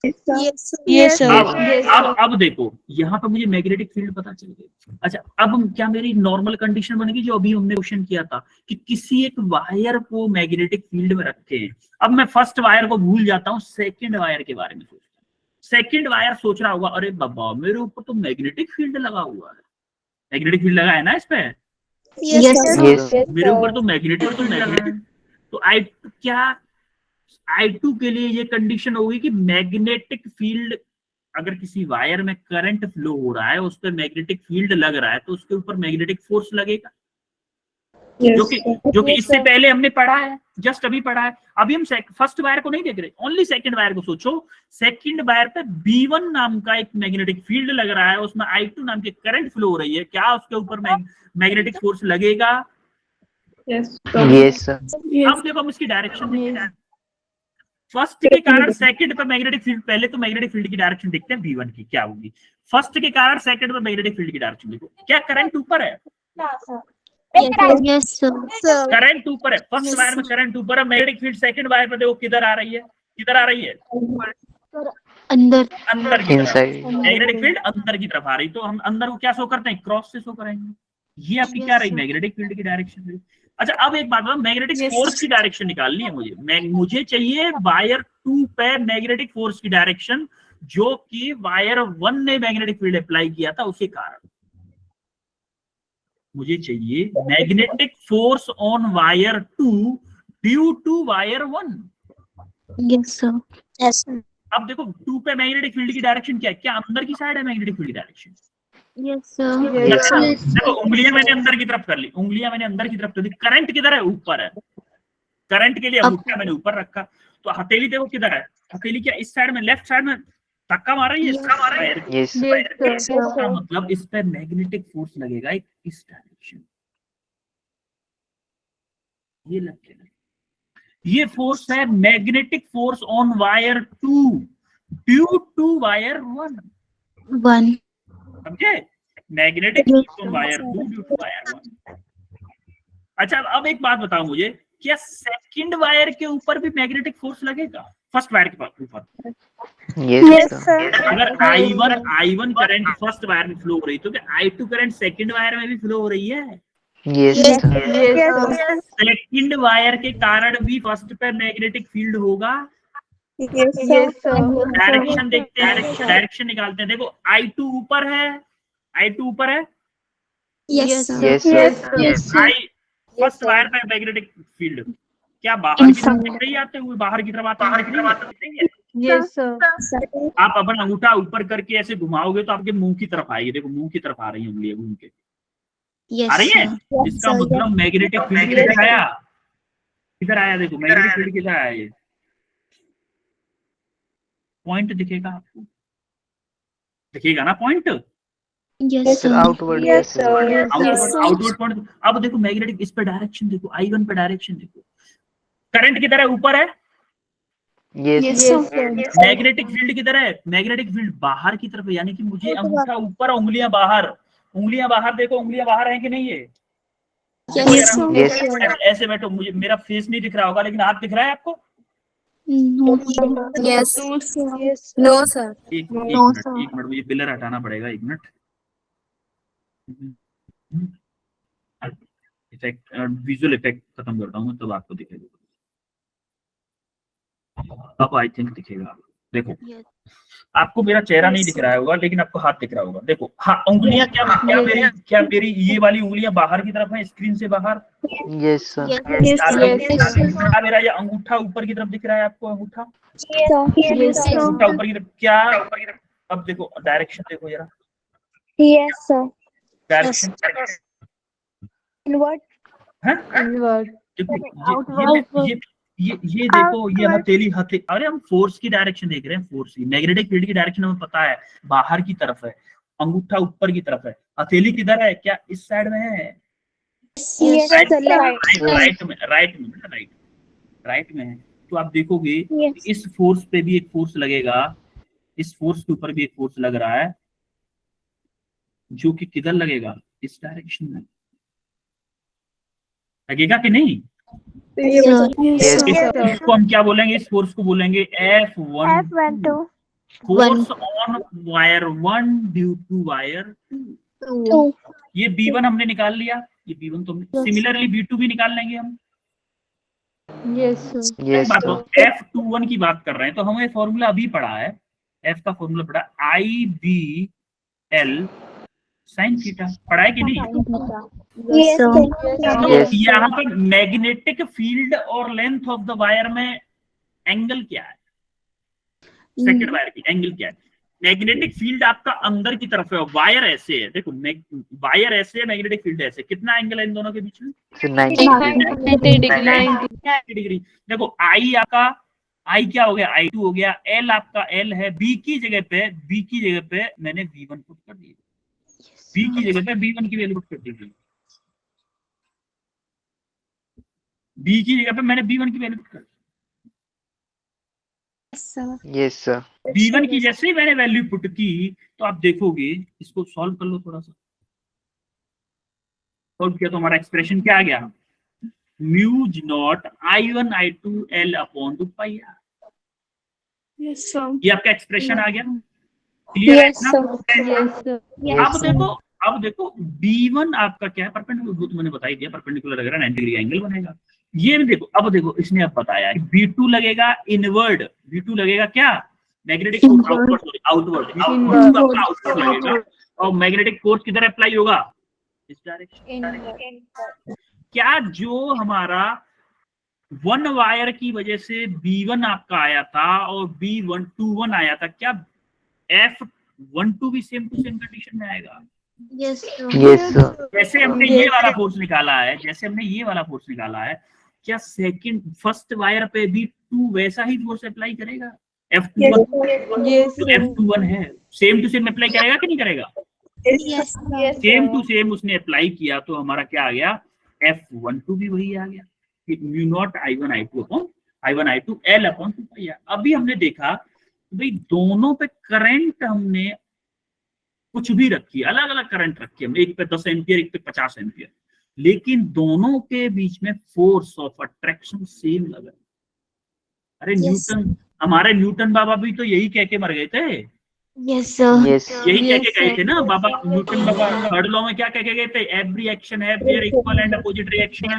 Yes, sir. अब देखो यहाँ पे मुझे मैग्नेटिक फील्ड पता चल गई। अच्छा अब क्या मेरी नॉर्मल कंडीशन बनेगी जो अभी हमने क्वेश्चन किया था कि किसी एक वायर को मैग्नेटिक फील्ड में रखे हैं। अब मैं फर्स्ट वायर को भूल जाता हूँ, सेकंड वायर के बारे में सोचता हूँ। सेकंड वायर सोच रहा होगा, अरे बाबा मेरे ऊपर तो मैग्नेटिक फील्ड लगा हुआ है, मैग्नेटिक फील्ड लगा है ना इस पे, Yes, sir. Yes. मेरे ऊपर तो मैग्नेटिक फील्ड लगा है। तो I2 के लिए ये कंडीशन होगी कि मैग्नेटिक फील्ड, अगर किसी वायर में करंट फ्लो हो रहा है, उस पर मैग्नेटिक फील्ड लग रहा है, तो उसके ऊपर मैग्नेटिक फोर्स लगेगा, जो कि इससे पहले हमने पढ़ा है, जस्ट अभी पढ़ा है। अभी हम फर्स्ट वायर को नहीं देख रहे, ओनली सेकंड वायर को सोचो। सेकंड वायर पे B1 नाम का एक मैग्नेटिक फील्ड लग रहा है, उसमें I2 नाम की करंट फ्लो हो रही है, क्या उसके ऊपर मैग्नेटिक फोर्स लगेगा? Yes. Yes, sir. अब देखो हम इसकी डायरेक्शन देखते हैं। फर्स्ट के कारण सेकंड पे मैग्नेटिक फील्ड, पहले तो मैग्नेटिक फील्ड की डायरेक्शन देखते हैं B1 की क्या होगी। फर्स्ट के कारण सेकंड पे मैग्नेटिक फील्ड की डायरेक्शन देखो, क्या करंट ऊपर है? Yes, sir. करंट ऊपर है, फर्स्ट वायर में करंट ऊपर है, मैग्नेटिक फील्ड सेकंड वायर पे देखो किधर आ रही है, किधर आ रही है? अंदर अंदर की तरफ। Inside. मैग्नेटिक फील्ड अंदर की तरफ आ रही, तो हम अंदर को क्या शो करते हैं, क्रॉस से शो करेंगे। ये आपकी क्या रही, मैग्नेटिक फील्ड की डायरेक्शन। अच्छा अब एक बात बताओ, मैग्नेटिक फोर्स की डायरेक्शन निकालनी है मुझे चाहिए वायर 2 पे मैग्नेटिक फोर्स की डायरेक्शन, जो कि वायर 1 ने मैग्नेटिक फील्ड अप्लाई किया था उसके कारण। मुझे चाहिए magnetic force on wire 2 due to wire 1। Yes, sir. Yes, sir. अब देखो 2 पे मैग्नेटिक फील्ड की डायरेक्शन क्या है, क्या अंदर की साइड है मैग्नेटिक फील्ड की डायरेक्शन? Yes, sir. देखो उंगलियां मैंने अंदर की तरफ कर ली, उंगलियां मैंने अंदर की तरफ कर दी, करंट किधर है, ऊपर है। करंट के लिए अंगूठा मैंने ऊपर रखा, तो हथेली देखो किधर है, हथेली क्या इस साइड में, लेफ्ट साइड में धक्का मार रही है, Yes. इसका मतलब इस पे मैग्नेटिक फोर्स लगेगा एक इस डायरेक्शन, ये लग गया। ये फोर्स है magnetic force on wire 2 due to wire 1। 1. समझे, magnetic force on wire 2 due to wire 1। अच्छा अब एक बात बताओ मुझे, क्या सेकंड वायर के ऊपर भी मैग्नेटिक फोर्स लगेगा? फर्स्ट वायर के ऊपर। Yes, sir. अगर I1 करंट फर्स्ट वायर में फ्लो हो रही तो क्या I2 करंट सेकंड वायर में भी फ्लो हो रही है? Yes, sir. सेकंड वायर के कारण भी फर्स्ट पे मैग्नेटिक फील्ड होगा। डायरेक्शन देखते हैं, डायरेक्शन निकालते हैं। देखो I2 ऊपर है, I2 ऊपर है, Yes, sir. Yes, sir. Yes, sir. First wire पे मैग्नेटिक फील्ड क्या बाहर की तरफ दिख रही है, आते हुए बाहर की तरफ आते हुए दिख रही है? Yes, sir. आप अपन अंगूठा ऊपर करके ऐसे घुमाओगे तो आपके मुंह की तरफ आएगी। देखो मुंह की तरफ आ रही है उंगलियां घूम के, Yes, आ रही है। sir. इसका मतलब मैग्नेटिक फील्ड किधर आया? किधर आया? देखो मैग्नेटिक फील्ड किधर आया? ये पॉइंट दिखेगा आपको, दिखेगा ना point? Yes, Sir, sir. outward. Yes, sir. Outward point. अब देखो मैग्नेटिक, इस पे डायरेक्शन देखो, I1 पे डायरेक्शन देखो, करंट किधर है? ऊपर है। Yes, sir. मैग्नेटिक फील्ड किधर है? मैग्नेटिक फील्ड बाहर की तरफ है, यानी कि मुझे अंगूठा ऊपर, उंगलियां बाहर। उंगलियां बाहर देखो, उंगलियां बाहर है कि नहीं है? Yes, sir. Yes. ऐसे बैठो, मुझे मेरा फेस नहीं दिख रहा होगा लेकिन हाथ दिख रहा है आपको? No, sir. Yes. No, sir. एक No, मिनट, sir. एक मिनट, मुझे पिलर हटाना पड़ेगा, एक मिनट। इफेक्ट, विजुअल इफेक्ट खत्म करता हूँ तब आपको दिखेगा। अब आई थिंक दिखेगा। देखो Yes. आपको मेरा चेहरा नहीं दिख रहा होगा लेकिन आपको हाथ दिख रहा होगा। देखो हाँ, उंगलियां क्या मेरी ये वाली उंगलियां बाहर की तरफ है, स्क्रीन से बाहर? Yes, sir. Yes, क्या मेरा ये अंगूठा ऊपर की तरफ दिख रहा है आपको? अंगूठा अंगूठा ऊपर की तरफ क्या? अब देखो डायरेक्शन देखो जरा, Yes, sir. Direction Inward. Inward. देखो ये देखो, ये हथेली अरे हम फोर्स की डायरेक्शन देख रहे हैं, फोर्स की, मैग्नेटिक फील्ड की डायरेक्शन हमें पता है, बाहर की तरफ है, अंगूठा ऊपर की तरफ है। हथेली किधर है? क्या इस साइड में है? Yes, sir. Right. राइट में है। तो आप देखोगे Yes. इस फोर्स पे भी एक फोर्स लगेगा, इस फोर्स के ऊपर भी एक फोर्स लग रहा है, जो कि किधर लगेगा? इस डायरेक्शन में लगेगा कि नहीं? Yes. इसको हम क्या बोलेंगे? इस फोर्स को बोलेंगे F12, force on wire 1 due to wire 2। ये B1 हमने निकाल लिया, ये B1 तो सिमिलरली B2 भी निकाल लेंगे हम। Yes, sir. Yes, बात sir. तो F21 की बात कर रहे हैं तो हमें फॉर्मूला अभी पढ़ा है, F का फॉर्मूला पढ़ा IBL sin थीटा, पढ़ा है कि नहीं? Yes, sir. तो Yes. यहाँ पर मैग्नेटिक फील्ड और लेंथ ऑफ द वायर में एंगल क्या है? सेकंड वायर की एंगल क्या है? मैग्नेटिक फील्ड आपका अंदर की तरफ है, वायर ऐसे है। देखो वायर ऐसे है, मैग्नेटिक फील्ड ऐसे, कितना एंगल है इन दोनों के बीच में? Sir, 90 degree. 90 डिग्री। देखो I आपका, I क्या हो गया? I2 हो गया। L आपका L है, B की जगह पे मैंने V1 पुट कर दिया, B की जगह पे B1 की वैल्यू पुट कर दी, B की जगह पे मैंने B1 की वैल्यू पुट कर दी। Yes, sir. B1 की जैसे ही मैंने वैल्यू पुट की तो आप देखोगे, इसको सॉल्व कर लो थोड़ा सा, सॉल्व किया तो हमारा एक्सप्रेशन क्या आ गया? Mu naught I1 I2 L upon 2 पाई R। Yes, sir. ये आपका एक्सप्रेशन आ गया, क्लियर है Yes, ना? sir. Yes, sir. अब देखो B1 आपका क्या है? परपेंडिकुलर, तो मैंने बता ही दिया, परपेंडिकुलर अगर 90 डिग्री एंगल बनेगा। ये भी देखो, अब देखो इसने अब बताया B2 लगेगा इनवर्ड, B2 लगेगा क्या? मैग्नेटिक फोर्स आउटवर्ड लगेगा, और मैग्नेटिक फोर्स किधर अप्लाई होगा? इस डायरेक्शन। क्या जो हमारा 1 वायर की वजह से B1 आपका आया था और B21 आया था, क्या F12 भी सेम टू सेम कंडीशन में आएगा? Yes, sir. Yes, sir. जैसे हमने ये वाला फोर्स निकाला है, क्या सेकंड फर्स्ट वायर पे भी 2 वैसा ही फोर्स अप्लाई करेगा? F21 Yes, जो sir. F21 है, सेम टू सेम अप्लाई करेगा कि नहीं करेगा? Yes, सेम टू सेम उसने अप्लाई किया तो हमारा क्या आ गया? F12 भी वही आ गया, mu naught I1 I2 L upon 2 पाई R। अभी हमने देखा भाई दोनों पे करंट हमने कुछ भी रखी, अलग अलग करंट रखी हमने, एक पे 10 एम्पियर, एक पे 50 एम्पियर, लेकिन दोनों के बीच में फोर्स ऑफ अट्रैक्शन सेम लगा। अरे Yes. हमारे न्यूटन बाबा भी तो यही कह के मर गए थे, Yes, sir. Yes. यही कह Yes, के गए sir. थे ना बाबा न्यूटन बाबा। थर्ड लॉ में क्या कह के गए थे? Every action have their equal and opposite reaction. Yes,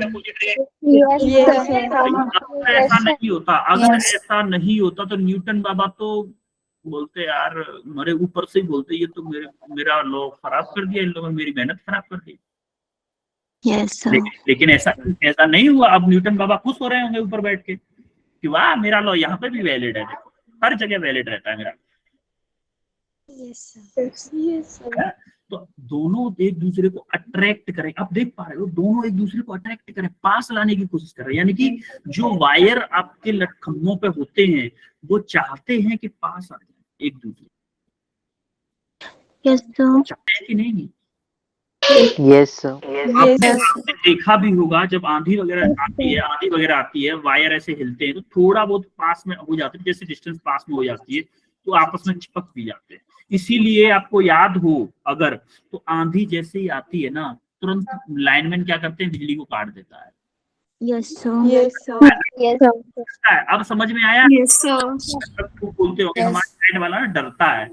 Yes, sir. sir. अगर ऐसा नहीं होता, अगर ऐसा नहीं होता तो न्यूटन बाबा तो बोलते यार, मेरे ऊपर से ही बोलते ये तो मेरा लॉ खराब कर दिया इन लोगों ने, मेरी मेहनत खराब कर दी। Yes, sir. लेकिन ऐसा ऐसा नहीं हुआ। अब न्यूटन बाबा खुश हो रहे होंगे ऊपर बैठ के कि वाह मेरा लॉ यहाँ पे भी वैलिड है, देखो हर जगह वैलिड रहता है मेरा। Yes, sir. Yes, sir. है? तो दोनों एक दूसरे को अट्रैक्ट करें। आप देख पा रहे हो दोनों एक दूसरे को अट्रैक्ट करें, पास लाने की कोशिश कर रहे हैं। यानी कि जो वायर आपके खंभों पे होते हैं वो चाहते हैं कि पास आ जाए एक दूसरे, Yes, sir. चाहते हैं कि नहीं? Yes, sir. आपने Yes. आपने देखा भी होगा जब आंधी वगैरह आती है वायर ऐसे हिलते हैं तो थोड़ा बहुत पास में हो जाते हैं, जैसे डिस्टेंस पास में हो जाती है तो आपस में चिपक भी जाते हैं। इसीलिए आपको याद हो अगर, तो आंधी जैसे ही आती है ना तुरंत लाइनमैन क्या करते हैं, बिजली को काट देता है। Yes, sir. Yes, sir. Yes, sir. अब समझ में आया? Yes, sir. सबको बोलते हो कि हमारा लाइट वाला ना डरता है,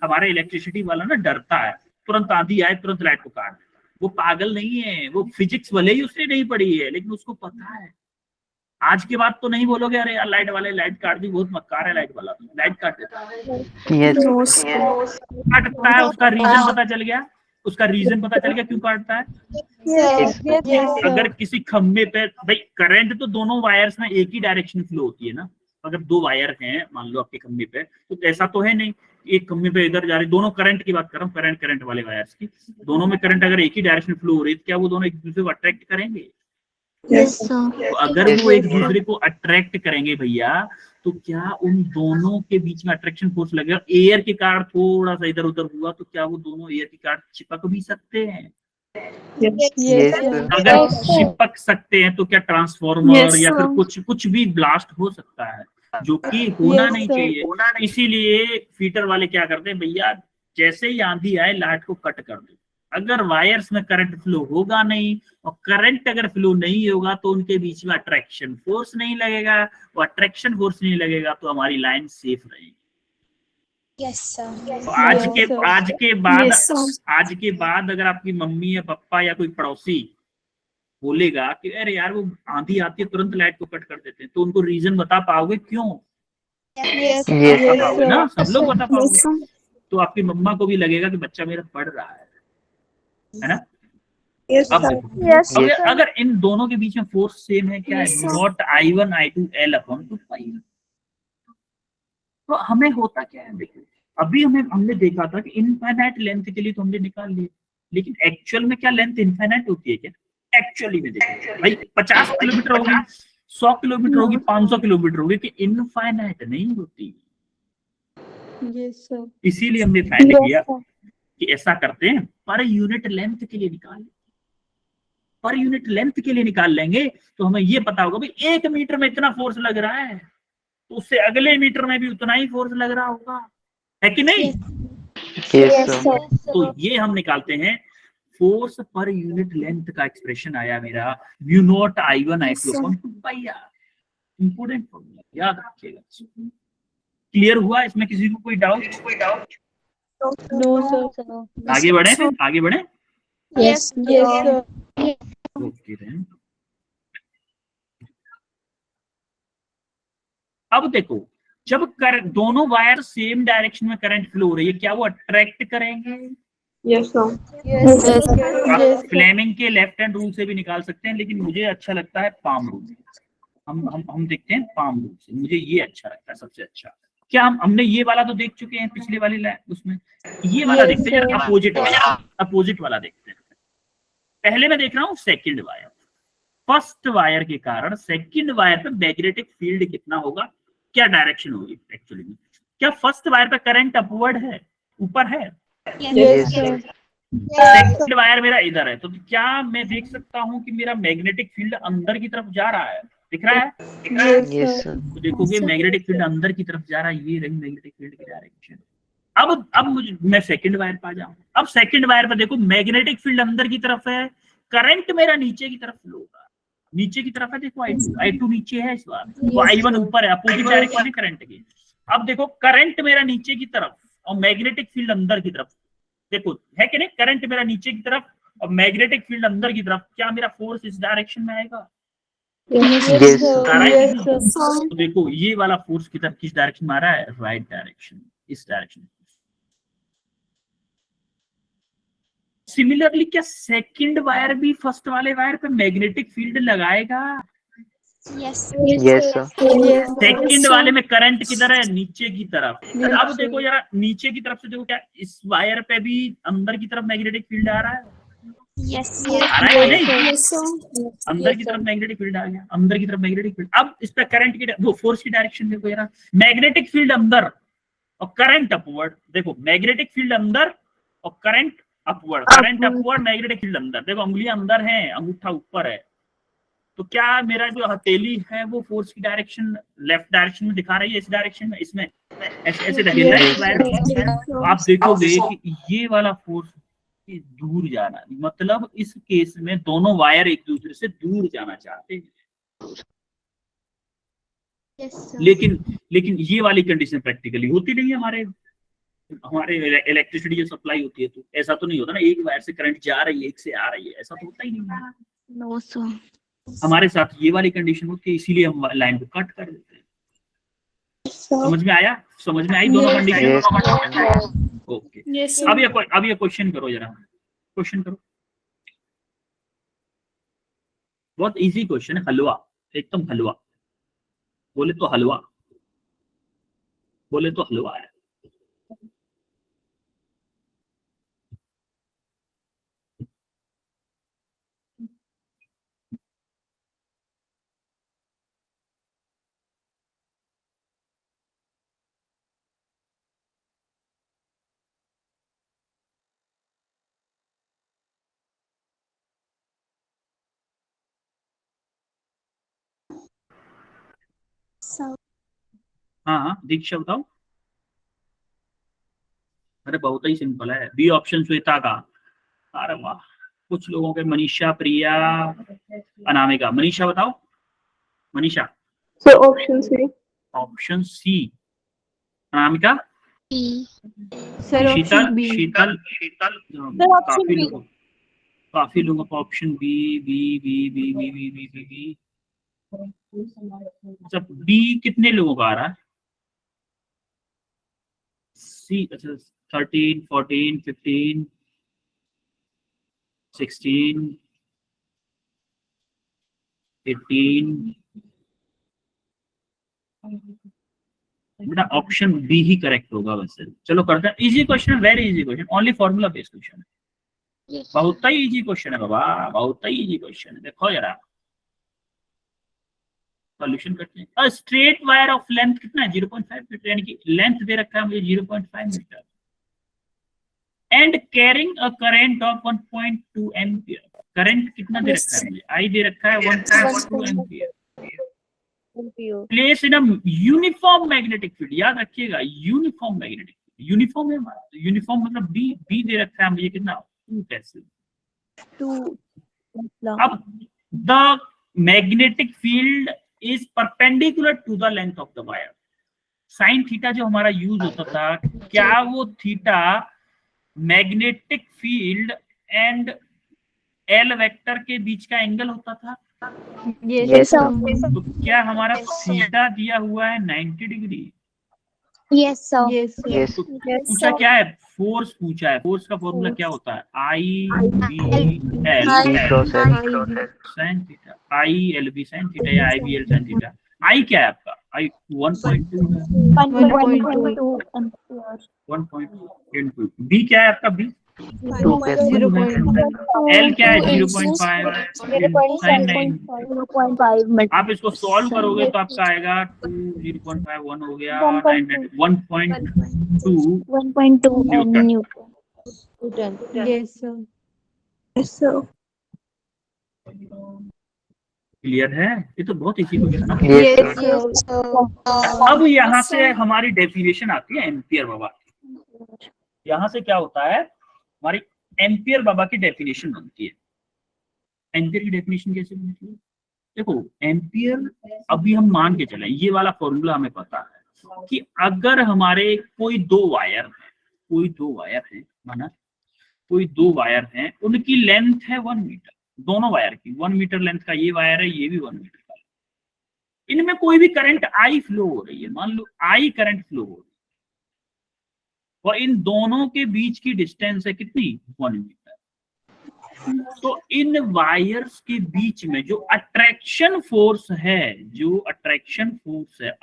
हमारा इलेक्ट्रिसिटी वाला ना डरता है, तुरंत आंधी आए तुरंत लाइट को काट देता है। वो पागल नहीं है, वो फिजिक्स भले ही उसने नहीं पढ़ी है लेकिन उसको पता है। आज के बाद तो नहीं बोलोगे अरे यार लाइट वाले लाइट काट दी, बहुत मक्कार है लाइट वाला, लाइट काट देता है। Yes. काटता है, उसका रीजन पता चल गया, उसका रीजन पता चल गया क्यों काटता है। Yes, sir. अगर किसी खंभे पे भाई करंट तो दोनों वायर्स में एक ही डायरेक्शन फ्लो होती है ना। अगर दो वायर हैं मान लो आपके खंभे पे, तो ऐसा तो है नहीं एक खंभे पे इधर जा रही, दोनों करंट की बात कर रहा हूँ, करंट वाले वायर्स की, दोनों में करंट अगर एक ही डायरेक्शन फ्लो हो रही है तो क्या वो दोनों एक दूसरे को अट्रैक्ट करेंगे? Yes, sir. तो अगर वो एक दूसरे को अट्रैक्ट करेंगे भैया तो क्या उन दोनों के बीच में अट्रैक्शन फोर्स लगेगा? एयर के कारण थोड़ा सा इधर उधर हुआ तो क्या वो दोनों एयर के कारण चिपक भी सकते हैं? Yes, Yes, sir. sir. अगर चिपक सकते हैं तो क्या ट्रांसफॉर्मर Yes, या फिर sir. कुछ भी ब्लास्ट हो सकता है, जो कि होना Yes, नहीं sir. चाहिए। इसीलिए फीटर वाले क्या करते हैं भैया, जैसे ही आंधी आए लाइट को कट कर दो। अगर वायर्स में करंट फ्लो होगा नहीं और करंट अगर फ्लो नहीं होगा तो उनके बीच में अट्रैक्शन फोर्स नहीं लगेगा, वो अट्रैक्शन फोर्स नहीं लगेगा तो हमारी लाइन सेफ रहेगी। Yes, sir. तो आज Yes, sir. के बाद अगर आपकी मम्मी या पापा या कोई पड़ोसी बोलेगा कि अरे यार वो आंधी आती है तुरंत लाइट को कट कर देते हैं, तो उनको रीजन बता पाओगे क्यों? Yes, Yes. बता पाओगे ना, sir. सब लोग बता Yes, पाओगे। sir. तो आपकी मम्मा को भी लगेगा कि बच्चा मेरा पढ़ रहा है ना। Yes, अब sir. देखो, Yes, अगर इन दोनों के बीच में फोर्स सेम है, क्या है? Yes, sir. Not I1 I2 L upon 2 तो हमें होता क्या है? देखो अभी हमने देखा था कि इनफाइनाइट लेंथ के लिए तो हमने निकाल लिया, लेकिन एक्चुअल में क्या लेंथ इनफाइनाइट होती है क्या? एक्चुअली में देखो भाई 50 किलोमीटर होगी, 100 किलोमीटर होगी, 500 किलोमीटर होगी, कि इनफाइनाइट नहीं होती। Yes, sir. इसीलिए हमने फाइंड Yes, किया sir. कि ऐसा करते हैं, पर यूनिट लेंथ के लिए निकाल, पर यूनिट लेंथ के लिए निकाल लेंगे तो हमें ये पता होगा भाई 1 मीटर में इतना फोर्स लग रहा है तो उससे अगले मीटर में भी उतना ही फोर्स लग रहा होगा, है कि नहीं? Yes, Yes, sir. sir. तो ये हम निकालते हैं फोर्स पर यूनिट लेंथ का एक्सप्रेशन आया मेरा mu naught I1 I2 upon 2 important formula, याद रखिएगा। क्लियर हुआ? इसमें किसी को कोई डाउट? No, sir. आगे बढ़े फिर, आगे बढ़े। Yes, Yes, sir. Okay then, अब देखो जब दोनों वायर सेम डायरेक्शन में करंट फ्लो हो रही है, क्या वो अट्रैक्ट करेंगे? Yes, sir. Yes, sir. आप Yes, sir. फ्लेमिंग के लेफ्ट हैंड रूल से भी निकाल सकते हैं, लेकिन मुझे अच्छा लगता है पाम रूल। हम देखते हैं पाम रूल से, मुझे ये अच्छा लगता है सबसे अच्छा। क्या हमने ये वाला तो देख चुके हैं पिछले वाले उसमें, ये वाला Yes, देखते हैं, sir. अपोजिट वाला देखते हैं। पहले मैं देख रहा हूँ सेकंड वायर, फर्स्ट वायर के कारण सेकंड वायर पे मैग्नेटिक फील्ड कितना होगा, क्या डायरेक्शन होगी एक्चुअली में? क्या फर्स्ट वायर पे करंट अपवर्ड है, ऊपर है? Yes, sir. सेकंड वायर मेरा इधर है, तो क्या मैं देख सकता हूँ कि मेरा मैग्नेटिक फील्ड अंदर की तरफ जा रहा है? दिख रहा है? Yes, Yes, sir. sir. तो देखोगे मैग्नेटिक फील्ड अंदर की तरफ जा रहा है, ये रही मैग्नेटिक फील्ड की डायरेक्शन। अब मुझे मैं सेकंड वायर पे आ जाऊं। अब सेकंड वायर पे देखो मैग्नेटिक फील्ड अंदर की तरफ है, करंट मेरा नीचे की तरफ फ्लो होगा। नीचे की तरफ है, देखो I2 नीचे है इस बार, तो I1 ऊपर है, अपोजिट डायरेक्शन है करंट की। अब देखो करंट मेरा नीचे की तरफ और मैग्नेटिक फील्ड अंदर की तरफ, देखो है कि नहीं, करंट मेरा नीचे की तरफ और मैग्नेटिक फील्ड अंदर की तरफ, क्या मेरा फोर्स इस डायरेक्शन में आएगा? Yes, sir. Right? Yes, sir. तो देखो ये वाला फोर्स किस डायरेक्शन में आ रहा है? राइट डायरेक्शन, इस डायरेक्शन। सिमिलरली क्या सेकंड वायर भी फर्स्ट वाले वायर पे मैग्नेटिक फील्ड लगाएगा? Yes. Yes, sir. Yes, second sir. वाले में करंट किधर है? नीचे की तरफ। Yes, अब sir. देखो जरा नीचे की तरफ से देखो, क्या इस वायर पे भी अंदर की तरफ मैग्नेटिक फील्ड आ रहा है? Yes. आ रहा है कि नहीं? Yes, sir. अंदर की तरफ मैग्नेटिक फील्ड आ गया, अंदर की तरफ मैग्नेटिक फील्ड। अब इस पे करंट की वो फोर्स की डायरेक्शन देखो जरा, मैग्नेटिक फील्ड अंदर और करंट अपवर्ड। देखो मैग्नेटिक फील्ड अंदर और current upward, current upward, magnetic field अंदर। देखो उंगलियां अंदर हैं, अंगूठा ऊपर है, तो क्या मेरा जो हथेली है वो फोर्स की डायरेक्शन लेफ्ट डायरेक्शन में दिखा रही है, इस डायरेक्शन में, इसमें ऐसे ढकेल रहा है। आप देखोगे कि ये वाला फोर्स दूर जाना, मतलब इस केस में दोनों वायर एक दूसरे से दूर जाना चाहते हैं। Yes, sir. लेकिन ये वाली कंडीशन प्रैक्टिकली होती नहीं है। हमारे इलेक्ट्रिसिटी जो सप्लाई होती है, तो ऐसा तो नहीं होता ना, एक वायर से करंट जा रही है, एक से आ रही है, ऐसा तो होता ही नहीं है। No, sir. हमारे साथ ये वाली कंडीशन होती है, इसीलिए हम लाइन को कट कर देते हैं। समझ में आया? समझ में आई दोनों कंडीशन? ओके। Yes, sir. अब ये क्वेश्चन करो जरा, क्वेश्चन करो। बहुत इजी क्वेश्चन है, हलवा, एकदम हलवा। बोले तो हलवा, बोले तो हलवा है। So, हाँ दीक्षा बताओ। अरे बहुत ही सिंपल है, बी ऑप्शन श्वेता का। अरे वाह, कुछ लोगों के मनीषा, प्रिया, अनामिका। मनीषा बताओ, Manisha. So option C. Option C. Anamika? E. Sir, Sheetal option B. Sheetal Sheetal काफी लोगों का option B B B B B B B B B. अच्छा बी कितने लोगों का आ रहा है? सी अच्छा 13, 14, 15, 16, 18। बेटा ऑप्शन बी ही करेक्ट होगा वैसे। चलो करते हैं, इजी क्वेश्चन है, very easy question, only formula based question है। Yes. बहुत ही इजी क्वेश्चन है बाबा, बहुत ही इजी क्वेश्चन है। देखो जरा सॉल्यूशन करते हैं। स्ट्रेट वायर ऑफ लेंथ कितना है? 0.5 मीटर, यानी कि लेंथ दे रखा है मुझे 0.5 metre and carrying a current of 1.2 ampere. Current कितना दे रखा है मुझे? आई दे रखा है 1.2 ampere. Place in a uniform magnetic field, याद रखिएगा यूनिफॉर्म मैग्नेटिक फील्ड। यूनिफॉर्म है, यूनिफॉर्म मतलब बी दे रखा है मुझे कितना? 2 टेस्ला। 2. अब the magnetic field is perpendicular to the length of the wire. Sine theta जो हमारा यूज होता था, क्या वो theta magnetic field and L vector के बीच का एंगल होता था? Yes, sir. तो क्या हमारा थीटा दिया हुआ है 90 degree? Yes, sir. Yes, sir. Yes. पूछा क्या है? फोर्स पूछा है। फोर्स का फॉर्मूला क्या होता है? I B L B cross L. Sine theta, I L B sine theta या I B L sine theta. I क्या है आपका? आई 1.2 है, 1.2 ampere. 1.2। बी क्या है आपका? B 2 Tesla. 0.5. एल क्या है? 0.5 साइन 90। 0.5 मीटर. आप इसको सॉल्व करोगे तो आपका आएगा 2 0.5 1 हो गया 1.2 1.2 Newton. Yes, sir. Yes, sir. Clear है? ये तो बहुत इजी क्वेश्चन है। Yes, sir. Yes, sir. अब यहाँ से हमारी डेफिनेशन आती है एम्पियर बाबा। यहाँ से क्या होता है, हमारी एम्पियर बाबा की डेफिनेशन बनती है। एम्पियर की डेफिनेशन कैसे बनती है? देखो एम्पियर, अभी हम मान के चले ये वाला फॉर्मूला हमें पता है कि अगर हमारे कोई दो वायर है माना कोई दो वायर हैं, उनकी लेंथ है 1 मीटर, दोनों वायर की 1 मीटर लेंथ का ये वायर है, ये भी 1 मीटर का, इनमें कोई भी करंट आई फ्लो हो रही है, मान लो आई करंट फ्लो हो रही है, और इन दोनों के बीच की डिस्टेंस है कितनी 1 मीटर। तो इन वायर्स के बीच में जो अट्रैक्शन फोर्स है,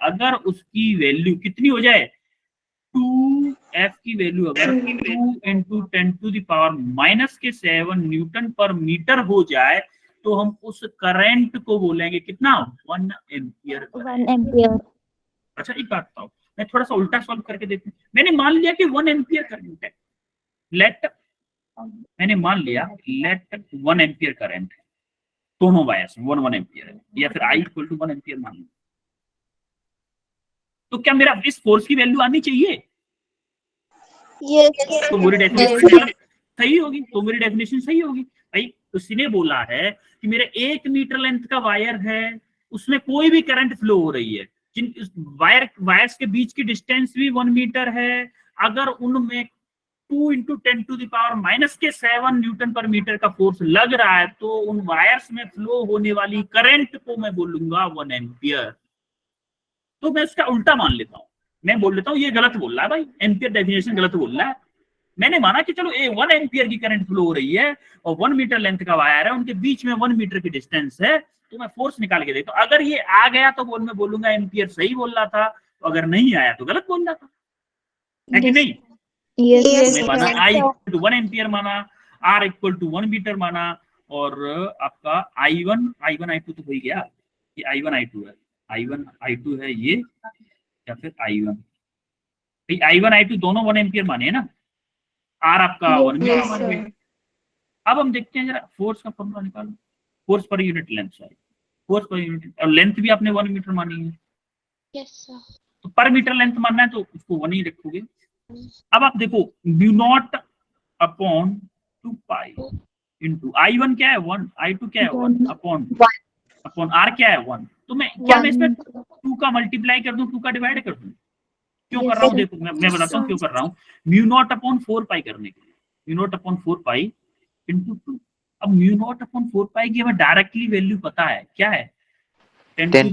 अगर उसकी वैल्यू कितनी हो जाए 2F की वैल्यू अगर 2 × 10⁻⁻⁷ न्यूटन पर मीटर हो जाए तो हम उस करंट को बोलेंगे कितना 1 एम्पियर। 1 एम्पियर। अच्छा एक बात बताओ, मैं थोड़ा सा उल्टा सॉल्व करके देखूं। मैंने मान लिया कि 1 एम्पियर करंट है, लेट 1 एम्पियर करंट है, दोनों वायर्स 1 एम्पियर है, या फिर I = 1 एम्पियर मान लो, तो क्या मेरा इस फोर्स की वैल्यू आनी चाहिए? Yes. तो मेरी डेफिनेशन सही होगी, भाई उसने बोला है कि मेरे 1 मीटर लेंथ का वायर है, उसमें कोई भी करंट फ्लो हो रही है, जिन वायर्स के बीच की डिस्टेंस भी 1 मीटर है, अगर उनमें 2 × 10⁻⁻⁷ न्यूटन पर मीटर का फोर्स लग रहा है तो उन वायर्स में फ्लो होने वाली करंट को मैं बोलूंगा 1 एम्पियर। तो मैं उसका उल्टा मान लेता हूँ, मैं बोल लेता हूँ ये गलत बोल रहा है भाई, एम्पियर डेफिनेशन गलत बोल रहा है। मैंने माना कि चलो 1 एम्पियर की करंट फ्लो हो रही है और 1 मीटर लेंथ का वायर है, उनके बीच में 1 मीटर की डिस्टेंस है, तो मैं फोर्स निकाल के देखता हूँ, अगर ये आ गया तो मैं बोलूंगा एम्पियर सही बोल रहा था, तो अगर नहीं आया तो गलत बोल रहा था, है कि नहीं? Yes. माना I = 1 एम्पियर माना, R = 1 मीटर माना, और आपका I1 I2 तो हो ही गया, ये I1 I2 है, I1 I2 है ये, या फिर I1 I2 दोनों 1 एम्पियर माने है ना, R आपका 1 मीटर मान गए। अब हम देखते हैं जरा फोर्स का फॉर्मूला निकालो, force per unit length, force per unit, और लेंथ भी आपने 1 मीटर मानी है, Yes, sir. तो पर मीटर लेंथ मानना है तो उसको 1 ही रखोगे। अब आप देखो μ0/2π × I1 क्या है 1, I2 क्या है 1 अपॉन R क्या है 1, तो मैं इसमें 2 का मल्टीप्लाई कर दूं, 2 का डिवाइड कर दूं, क्यों कर रहा हूँ देखो, मैं बताता हूँ क्यों कर रहा हूँ। μ0/4π करने के लिए, μ0/4π × 2। अब μ0/4π की हमें डायरेक्टली वैल्यू पता है, क्या है 10⁻⁻⁷। तो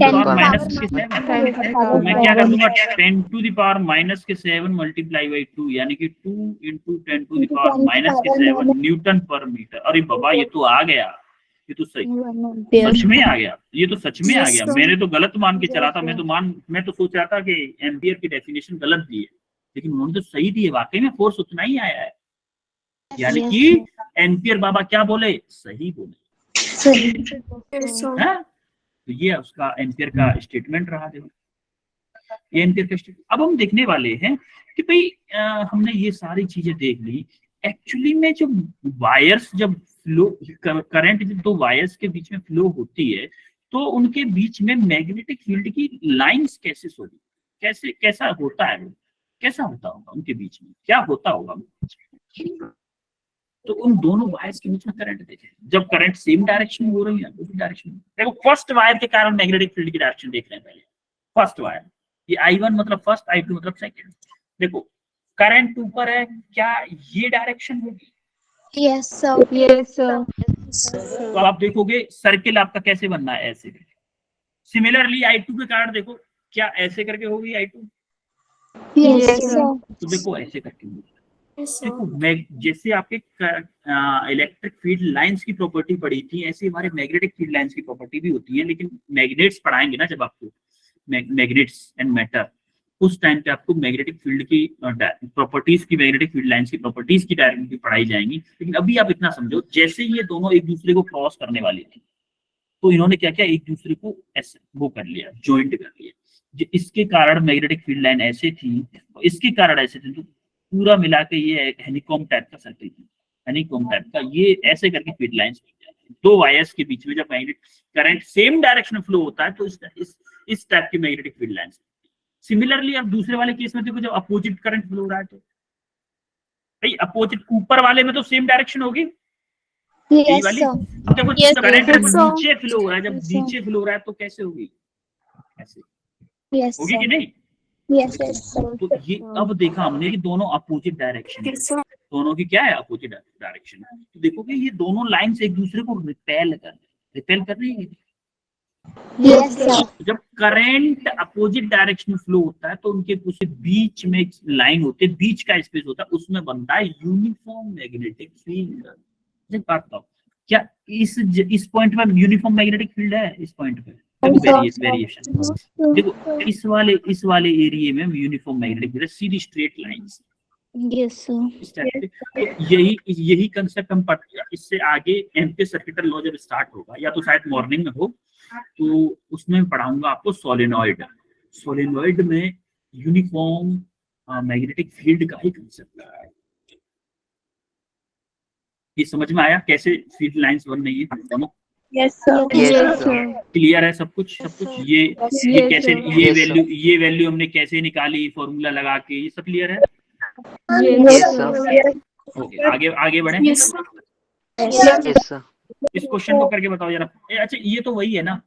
मैं क्या कर दूंगा 10⁻⁻⁷ × 2, यानी कि 2 × 10⁻⁷ न्यूटन पर मीटर। अरे बाबा ये तो आ गया, ये तो सही सच में आ गया, ये तो सच में आ गया। मैंने तो गलत मान के चला था, मैं तो सोच रहा था कि एम्पियर की डेफिनेशन गलत दी है, लेकिन उन्होंने तो सही दी है, वाकई में फोर्स उतना ही आया है, यानी कि एम्पियर बाबा क्या बोले, सही बोले। हाँ? तो ये उसका एम्पियर का स्टेटमेंट रहा, देखो ये एम्पियर का स्टेटमेंट। अब हम देखने वाले हैं कि भाई हमने ये सारी चीजें देख ली, एक्चुअली में जो वायर्स जब फ्लो करंट जब दो वायर्स के बीच में फ्लो होती है तो उनके बीच में मैग्नेटिक फील्ड की लाइंस कैसे होगी, कैसा होता है, कैसा होता होगा उनके बीच में, क्या होता होगा। तो उन दोनों वायर्स के बीच में करंट देखें, जब करंट सेम डायरेक्शन में हो रही है उसी डायरेक्शन में, देखो फर्स्ट वायर के कारण मैग्नेटिक फील्ड की डायरेक्शन देख रहे हैं पहले, फर्स्ट वायर, ये I1 मतलब फर्स्ट, I2 मतलब सेकंड। देखो करंट ऊपर है, क्या ये डायरेक्शन होगी? Yes, sir. तो आप देखोगे सर्किल आपका कैसे बनना है, ऐसे करके। सिमिलरली I2 के कारण देखो क्या ऐसे करके होगी I2, Yes, sir. तो देखो ऐसे करके होगी। देखो जैसे आपके इलेक्ट्रिक फील्ड लाइंस की प्रॉपर्टी पढ़ी थी, ऐसे हमारे मैग्नेटिक फील्ड लाइंस की प्रॉपर्टी भी होती है, लेकिन मैग्नेट्स पढ़ाएंगे ना जब आपको मैग्नेट्स एंड मैटर, उस टाइम पे आपको मैग्नेटिक फील्ड की प्रॉपर्टीज की, मैग्नेटिक फील्ड लाइंस की प्रॉपर्टीज की डायरेक्टली पढ़ाई जाएंगी। लेकिन अभी आप इतना समझो, जैसे ये दोनों एक दूसरे को क्रॉस करने वाली थी तो इन्होंने क्या किया, एक दूसरे को ऐसे वो कर लिया, ज्वाइंट कर लिया, इसके कारण मैग्नेटिक फील्ड लाइन ऐसे थी और इसके कारण ऐसे थे, तो पूरा मिला के ये हनीकॉम टाइप का सर्किल है, हनीकॉम टाइप का, ये ऐसे करके फील्ड लाइंस बन जाती है। दो वायर्स के बीच में जब मैग्नेटिक करंट सेम डायरेक्शन में फ्लो होता है तो इस टाइप की मैग्नेटिक फील्ड लाइंस। सिमिलरली अब दूसरे वाले केस में देखो, जब अपोजिट करंट फ्लो हो रहा है तो भाई अपोजिट ऊपर वाले में तो सेम डायरेक्शन होगी, यही Yes, वाली। sir. अब देखो Yes, करंट yes, sir. नीचे फ्लो हो रहा है, जब Yes, sir. नीचे फ्लो हो रहा है तो कैसे होगी, ऐसे Yes, होगी sir. कि नहीं? Yes, yes, sir. तो ये अब देखा हमने कि दोनों अपोजिट डायरेक्शन है, दोनों की क्या है अपोजिट डायरेक्शन। तो देखोगे ये दोनों लाइंस एक दूसरे को रिपेल कर रही है। Yes, sir. जब करंट अपोजिट डायरेक्शन में फ्लो होता है तो उनके पूरे बीच में एक लाइन होती है, बीच का स्पेस होता है, उसमें बनता है यूनिफॉर्म मैग्नेटिक फील्ड। एक बात बताओ, क्या इस पॉइंट में यूनिफॉर्म मैग्नेटिक फील्ड है? इस पॉइंट पे वेरिएशन देखो, इस वाले एरिया में यूनिफॉर्म मैग्नेटिक फील्ड, सीधी स्ट्रेट लाइंस। Yes, sir. तो यही कंसेप्ट हम पढ़, इससे आगे एम्पियर सर्किटल लॉ जब स्टार्ट होगा, या तो शायद मॉर्निंग में हो, तो उसमें पढ़ाऊंगा आपको सोलेनॉइड में यूनिफॉर्म मैग्नेटिक फील्ड का ही कंसेप्ट है। ये समझ में आया कैसे फील्ड लाइंस बन रही है दोनों? Yes, sir. Yes, sir. Clear है सब कुछ? ये Yes, कैसे, sir. ये वैल्यू हमने कैसे निकाली फॉर्मूला लगा के, ये सब क्लियर है? Yes, sir. ओके, आगे बढ़े। Yes, sir. Yes, sir. इस क्वेश्चन को करके बताओ जरा। अच्छा ये तो वही है ना,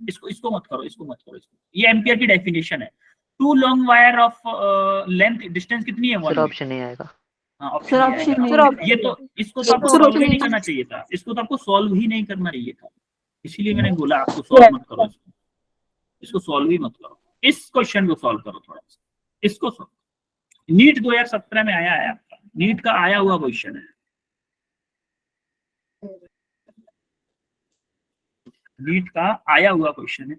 इसको मत करो। ये एम्पियर की डेफिनेशन है। Two long wire of length, distance कितनी है? सर ऑप्शन नहीं आएगा। हाँ, Sir, ऑप्शन option नहीं। नहीं। ये तो इसको तो आपको सॉल्व ही नहीं करना चाहिए था, इसको तो आपको सॉल्व ही नहीं करना चाहिए था, इसीलिए मैंने बोला आपको सॉल्व मत करो, इसको सॉल्व ही मत करो। इस क्वेश्चन को सॉल्व करो थोड़ा सा, इसको सॉल्व। नीट 2017 में आया है आपका, नीट का आया हुआ क्वेश्चन है, नीट का आया हुआ क्वेश्चन है।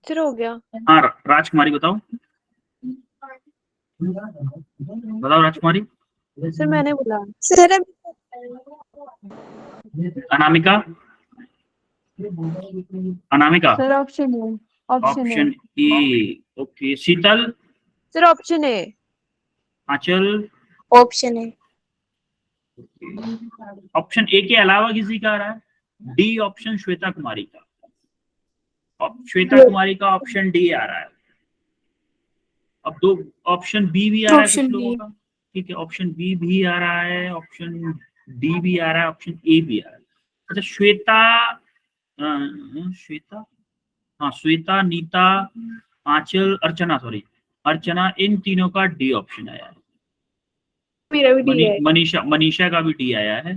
सर हो गया। हाँ राजकुमारी बताओ राजकुमारी। सर मैंने बोला। Sir Anamika sir option A. Okay, Sheetal. Sir option A. Aanchal. Option A. Option A के अलावा किसी का आ रहा है? डी ऑप्शन श्वेता कुमारी का, श्वेता कुमारी का ऑप्शन डी आ रहा है। अब दो ऑप्शन बी भी आ रहा है कुछ लोगों का, ठीक है, ऑप्शन बी भी आ रहा है, ऑप्शन डी भी आ रहा है, ऑप्शन ए भी आ रहा है। अच्छा श्वेता, नीता, आंचल, अर्चना, इन तीनों का डी ऑप्शन आया है। मनीषा का भी डी आया है,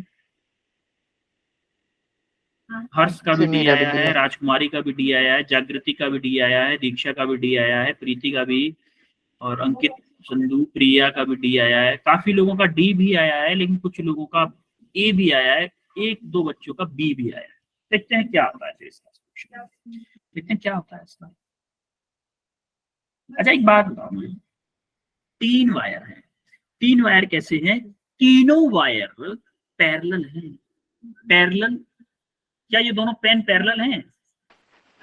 हर्ष का भी डी आया है, राजकुमारी का भी डी आया है, जागृति का भी डी आया है, दीक्षा का भी डी आया है, प्रीति का भी, और अंकित, संधू, प्रिया का भी डी आया है। काफी लोगों का डी भी आया है, लेकिन कुछ लोगों का ए भी आया है, एक दो बच्चों का बी भी आया है। देखते हैं क्या होता है इसका, देखते हैं क्या होता है इसका। अच्छा एक बात बताओ मुझे, 3 वायर हैं, 3 वायर कैसे हैं? तीनों वायर पैरेलल हैं। पैरेलल, क्या ये दोनों पेन पैरेलल हैं?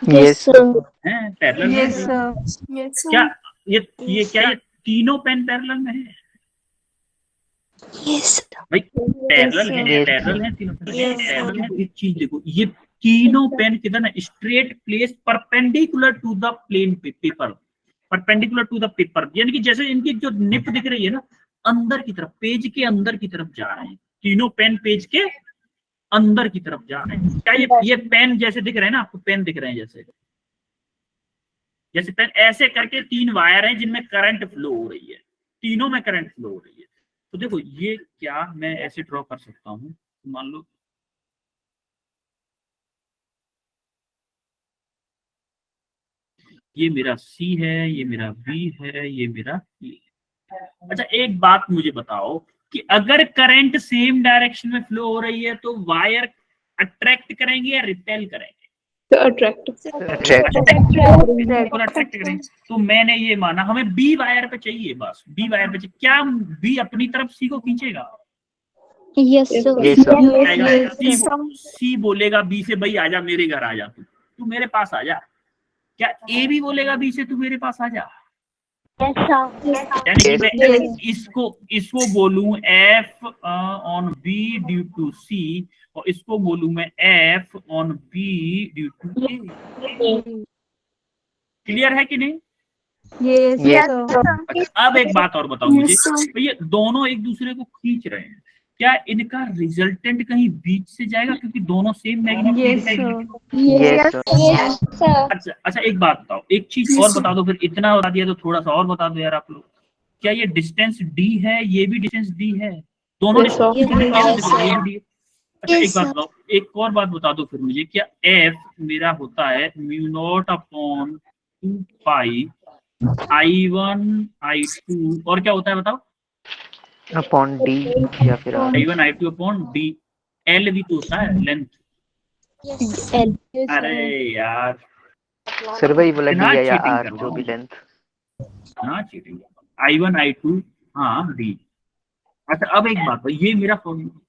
Yes, sir. हैं पैरेलल हैं? Yes, क्या ये तीनों पेन पैरेलल में है? Yes. भाई पैरेलल है, Yes. पैरेलल है तीनों पेन, Yes, पैरेलल है। एक चीज देखो, ये तीनों पेन किधर है? Straight place perpendicular to the plane paper, perpendicular to the paper, यानी कि जैसे इनकी जो निप दिख रही है ना, अंदर की तरफ, पेज के अंदर की तरफ जा रहे हैं। तीनों पेन पेज के अंदर की तरफ जा रहे हैं। क्या ये पेन जैसे दिख रहे हैं ना आपको, पेन दिख रहे हैं जैसे पेन, ऐसे करके 3 वायर हैं जिनमें करंट फ्लो हो रही है, तीनों में करंट फ्लो हो रही है। तो देखो ये क्या मैं ऐसे ड्रॉ कर सकता हूँ, मान लो ये मेरा सी है, ये मेरा बी है, ये मेरा E है। अच्छा एक बात मुझे बताओ कि अगर करंट सेम डायरेक्शन में फ्लो हो रही है तो वायर अट्रैक्ट करेंगे या रिपेल करेंगे? Attract. बिल्कुल अट्रैक्ट करेंगे। तो मैंने ये माना हमें बी वायर पे चाहिए, बस बी वायर पे चाहिए। क्या बी अपनी तरफ सी को खींचेगा? Yes, sir. Yes, sir. सी बोलेगा बी से, भाई आजा मेरे घर आ जा, तू मेरे पास आ जा। क्या ए भी बोलेगा बी से, तू मेरे पास आ जा? यानी कि मैं इसको बोलूं F on B due to C और इसको बोलूं मैं F on B due to A। Clear है कि नहीं? अच्छा, अब एक बात और बताओ मुझे, तो ये दोनों एक दूसरे को खींच रहे हैं, क्या इनका रिजल्टेंट कहीं बीच से जाएगा क्योंकि दोनों सेम मैग्नीट्यूड है? अच्छा अच्छा, एक बात बताओ, एक चीज और बता दो, फिर इतना बता दिया तो थोड़ा सा और बता दो यार आप लोग, क्या ये डिस्टेंस D है, ये भी डिस्टेंस D है, दोनों डिस्टेंस? अच्छा एक बात बताओ, एक और बात बता दो फिर मुझे, क्या F मेरा होता है mu not upon 2 pi I1 I2 और क्या होता है बताओ? अपॉन D या फिर R। I1 I2 upon D, L भी तो होता है लेंथ। अरे यार सर वही बोला इतना D या cheating R कर रहा जो भी हूँ। लेंथ। हाँ चीटिंग, I1 I2 हाँ D। अच्छा अब एक बात, ये मेरा फॉर्मूला,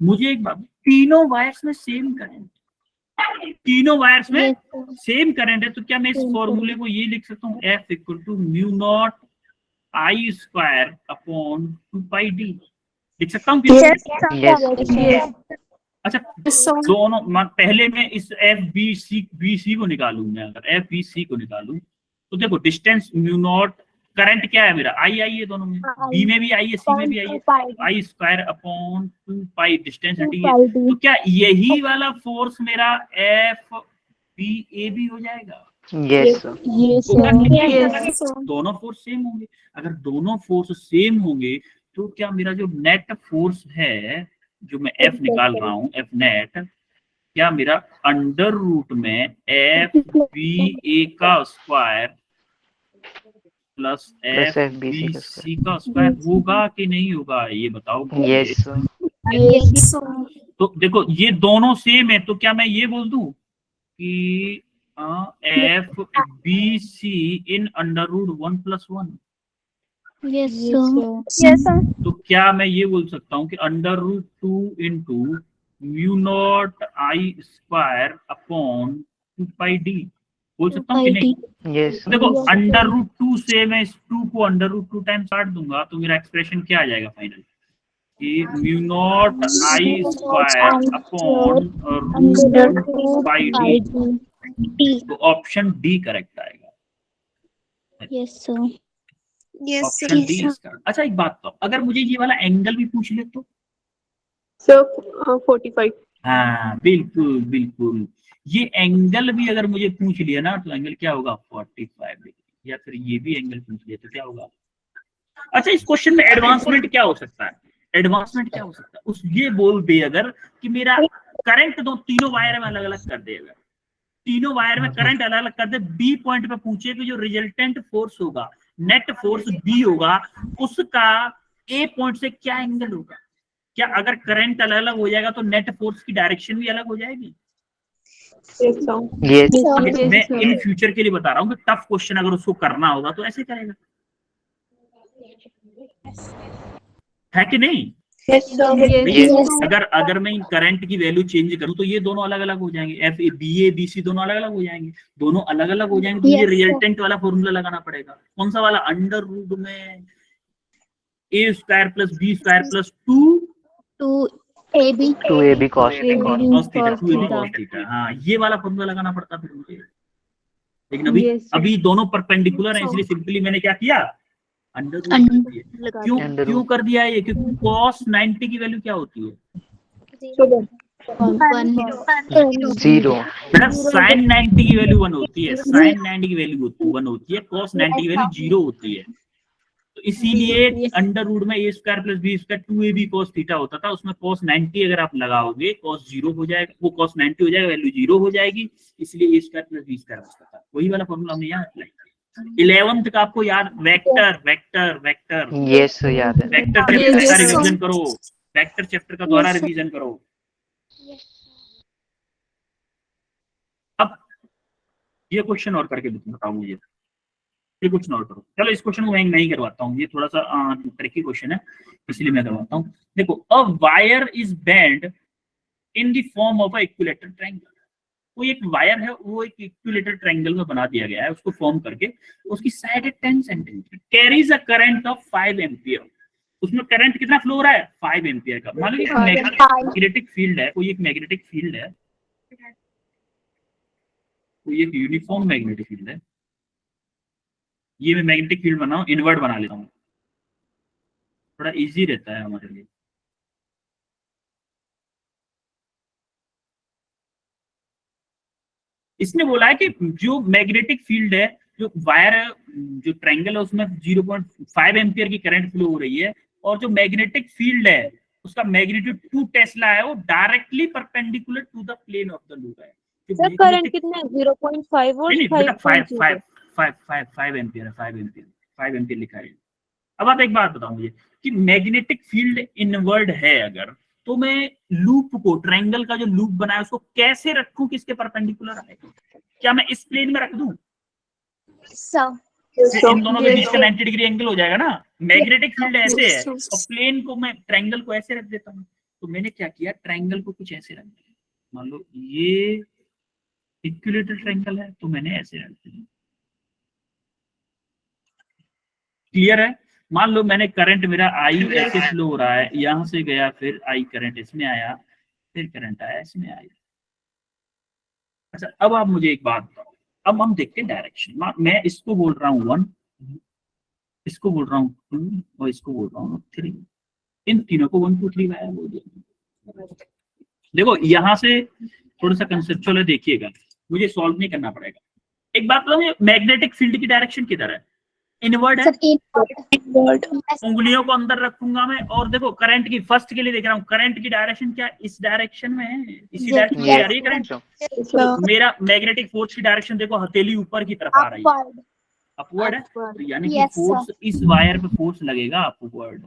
मुझे एक बात, तीनों वायर्स में सेम करंट, तीनों वायर्स में सेम करंट है, तो क्या मैं इस फॉर्मूले को ये लिख सकता हूँ F equal to mu not I square upon 2 pi D, लिख सकता हूँ? अच्छा दोनों, पहले मैं इस FBC को निकालूं, मैं अगर FBC को निकालूं तो देखो डिस्टेंस म्यू नॉट, करंट क्या है मेरा I है दोनों में, B में भी I है, C में भी I है, I square upon 2 pi distance D है, तो क्या यही वाला फोर्स मेरा FBAB हो जाएगा? दोनों फोर्स सेम होंगे, अगर दोनों फोर्स सेम होंगे तो क्या मेरा जो नेट फोर्स है, जो मैं F निकाल रहा हूँ F नेट, क्या मेरा अंडर रूट में FBA का स्क्वायर प्लस FBC का स्क्वायर होगा कि नहीं होगा, ये बताओ? तो देखो ये दोनों सेम है, तो क्या मैं ये बोल दूं कि FBC इन अंडर रूट 1+1? तो क्या मैं ये बोल सकता हूँ कि under root 2 into mu not I square upon 2 pi D, बोल सकता हूँ कि नहीं? देखो अंडर रूट 2 से मैं इस 2 को अंडर रूट 2 टाइम्स काट दूंगा तो मेरा एक्सप्रेशन क्या आ जाएगा फाइनल, कि mu not I square upon root 2 pi D, तो ऑप्शन D करेक्ट आएगा। ऑप्शन D इसका। अच्छा एक बात, तो अगर मुझे ये वाला एंगल भी पूछ ले तो? सर 45। हाँ बिल्कुल बिल्कुल, ये एंगल भी अगर मुझे पूछ लिया ना तो एंगल क्या होगा 45 डिग्री, या फिर ये भी एंगल पूछ लिया तो क्या होगा? अच्छा इस क्वेश्चन में एडवांसमेंट क्या हो सकता है? एडवांसमेंट क्या हो सकता है उस, ये बोल दे अगर कि मेरा करंट दो तीनों वायर में अलग अलग कर दे, अगर तीनों वायर में करंट अलग अलग कर दे, बी पॉइंट पे पूछे कि जो रिजल्टेंट फोर्स होगा, नेट फोर्स बी होगा, उसका ए पॉइंट से क्या एंगल होगा? क्या अगर करंट अलग अलग हो जाएगा तो नेट फोर्स की डायरेक्शन भी अलग हो जाएगी? मैं इन फ्यूचर के लिए बता रहा हूँ कि टफ क्वेश्चन अगर उसको करना होगा तो ऐसे करेगा, है कि नहीं? अगर मैं करंट की वैल्यू चेंज करूं तो ये दोनों अलग अलग हो जाएंगे, FBA BC दोनों अलग अलग हो जाएंगे, दोनों अलग अलग हो जाएंगे, तो ये रिजल्टेंट वाला फॉर्मूला लगाना पड़ेगा। कौन सा वाला? अंडर रूट में A square plus B square plus 2AB cos theta. हाँ ये वाला फॉर्मूला लगाना पड़ता फिर मुझे, लेकिन अभी दोनों परपेंडिकुलर है, इसलिए सिंपली मैंने क्या किया, अंडर रूट। क्यों कर दिया है ये? क्योंकि cos 90 की वैल्यू क्या होती है? 0। sin 90 की वैल्यू 1 होती है, sin 90 की वैल्यू 1 होती है, cos 90 की वैल्यू 0 होती है। तो इसीलिए अंडर रूट में A square plus B square 2AB cos theta होता था, उसमें cos 90 अगर आप लगाओगे cos 0 हो जाएगा, वो cos 90 हो जाएगा, वैल्यू 0 हो जाएगी, इसलिए A square plus B square होता था। वही वाला फॉर्मूला हमने यहाँ अप्लाई किया। 11th का आपको याद, वेक्टर वेक्टर वेक्टर याद है। वेक्टर चैप्टर का रिवीजन करो, वेक्टर चैप्टर का दोबारा रिवीजन करो। अब ये क्वेश्चन और करके बताओ मुझे, ये क्वेश्चन और करो। चलो इस क्वेश्चन को मैं नहीं करवाता हूँ, ये थोड़ा सा ट्रिकी क्वेश्चन है इसलिए मैं करवाता हूँ। देखो, a wire is bend in the form of a equilateral triangle. वो एक वायर है, वो एक इक्विलेटरल ट्रायंगल में बना दिया गया है, उसको फॉर्म करके उसकी साइड है 10 centimetre, carries a current of 5 ampere. उसमें करंट कितना फ्लो हो रहा है? 5 एम्पियर का। मान लो एक मैग्नेटिक फील्ड है, कोई एक मैग्नेटिक फील्ड है, कोई एक यूनिफॉर्म मैग्नेटिक फील्ड है। ये मैं मैग्नेटिक फील्ड बनाऊं, इनवर्ट बना लेता हूँ, थोड़ा इजी रहता है हमारे लिए। इसने बोला है कि जो मैग्नेटिक फील्ड है, जो वायर है, जो ट्रायंगल है, उसमें 0.5 एम्पियर की करंट फ्लो हो रही है, और जो मैग्नेटिक फील्ड है उसका मैग्नीट्यूड 2 टेस्ला है, वो directly perpendicular to the plane of the loop है। सर करंट कितना है? 0.5 और 5 एम्पियर है, 5 एम्पियर लिखा है। अब आप एक बात बताओ मुझे कि मैग्नेटिक फील्ड इनवर्ड है अगर, तो मैं लूप को, ट्रायंगल का जो लूप बनाया उसको कैसे रखूं, किसके परपेंडिकुलर है? क्या मैं इस प्लेन में रख दूं? इन दोनों के बीच का 90 डिग्री एंगल हो जाएगा ना। मैग्नेटिक फील्ड ऐसे है और प्लेन को मैं, ट्रायंगल को ऐसे रख देता हूँ। तो मैंने क्या किया, ट्रायंगल को कुछ ऐसे रख दिया। मान लो ये इक्विलेटरल ट्रायंगल है, तो मैंने ऐसे रख दिया। क्लियर है? मान लो मैंने करंट, मेरा आई ऐसे फ्लो हो रहा है, यहां से गया, फिर आई करंट इसमें आया, फिर करंट आया इसमें आया। अच्छा, अब आप मुझे एक बात बताओ, अब हम देखते हैं डायरेक्शन। मैं इसको बोल रहा हूँ 1, इसको बोल रहा हूँ 2 और इसको बोल रहा हूँ 3। इन तीनों को 1 2 3 वाया बोल दिया। देखो यहां से थोड़ा सा कंसेप्चुअल है, देखिएगा, मुझे सॉल्व नहीं करना पड़ेगा। एक बात बताओ, मैग्नेटिक फील्ड की डायरेक्शन किधर है? इनवर्ड है। उंगलियों को अंदर रखूंगा मैं, और देखो करंट की, फर्स्ट के लिए देख रहा हूँ, करंट की डायरेक्शन क्या इस डायरेक्शन में है, इसी डायरेक्शन में आ रही है करंट। तो मेरा मैग्नेटिक फोर्स की डायरेक्शन देखो, हथेली ऊपर की तरफ आ रही है, अपवर्ड है। तो यानी कि फोर्स इस वायर पे फोर्स लगेगा अपवर्ड,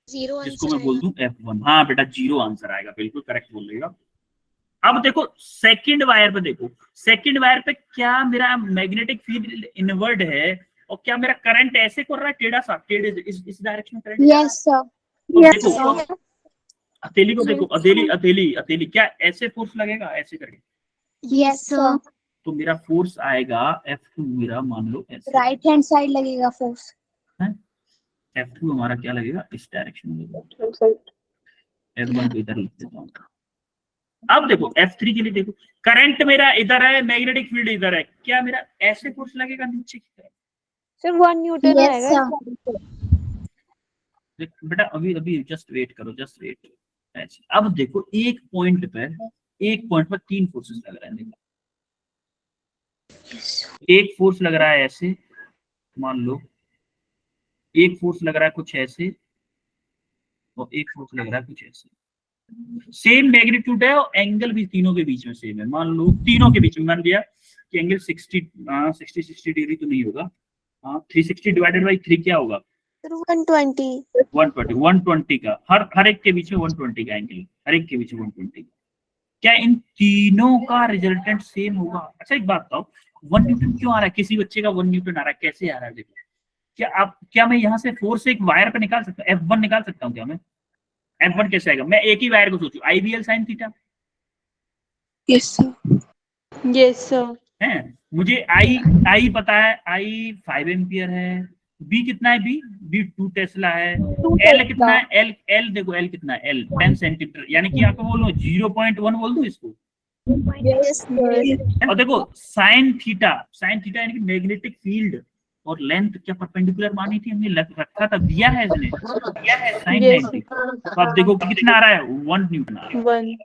जिसको मैं बोल दूं F1। हाँ बेटा, 0 आंसर आएगा, बिल्कुल करेक्ट बोल रही हो। अब देखो सेकंड वायर पे, देखो सेकंड वायर पे क्या मेरा मैग्नेटिक फील्ड इनवर्ड है, और क्या मेरा करंट ऐसे कर रहा है, टेढ़ा सा, टेढ़े इस डायरेक्शन में करंट। यस सर, देखो हथेली को देखो, हथेली क्या ऐसे फोर्स लगेगा, ऐसे करके? Yes sir. तो मेरा फोर्स आएगा F2, मेरा मान लो ऐसे राइट हैंड साइड लगेगा फोर्स। F2 हमारा क्या लगेगा, इस डायरेक्शन में लगेगा। F1 को इधर लिख देता हूँ। अब देखो F3 के लिए देखो, करंट मेरा इधर है, मैग्नेटिक फील्ड इधर है, क्या मेरा ऐसे फोर्स लगेगा नीचे की तरफ? सर 1 न्यूटन आएगा। बेटा अभी जस्ट वेट करो, जस्ट वेट। ऐसे अब देखो एक पॉइंट पर 3 फोर्सेस लग रहे हैं। देखो एक फोर्स लग रहा है ऐसे, मान लो एक फोर्स लग रहा है कुछ ऐसे, और एक फोर्स लग रहा है कुछ ऐसे। सेम मैग्नीट्यूड है और एंगल भी तीनों के बीच में सेम है। मान लो तीनों के बीच में मान लिया कि एंगल 60 डिग्री तो नहीं होगा, 360 डिवाइडेड बाई 3 क्या होगा? 120 का, हर एक के बीच में 120 का एंगल, हर एक के बीच में 120 का। क्या इन तीनों का रिजल्टेंट सेम होगा? अच्छा एक बात बताओ, 1 न्यूटन क्यों आ रहा है? किसी बच्चे का 1 न्यूटन आ रहा है, कैसे आ रहा है? देखो क्या मैं यहाँ से फोर्स एक वायर पे निकाल सकता हूँ? F1 निकाल सकता हूँ क्या मैं? F1 कैसे आएगा? मैं एक ही वायर को सोचूं, IBL sin theta. Yes sir है, मुझे I पता है, I 5 एम्पियर है, B कितना है? B 2 टेस्ला है, L कितना है? L देखो L कितना है? L 10 सेंटीमीटर, यानी कि आपको बोलो 0.1 बोल दो इसको। और देखो साइन थीटा यानी कि मैग्नेटिक फील्ड और लेंथ क्या परपेंडिकुलर मानी थी हमने, रखा था, दिया है इसने, साइन 90। तो आप देखो कितना आ रहा है? 1 न्यूटन आ रहा है।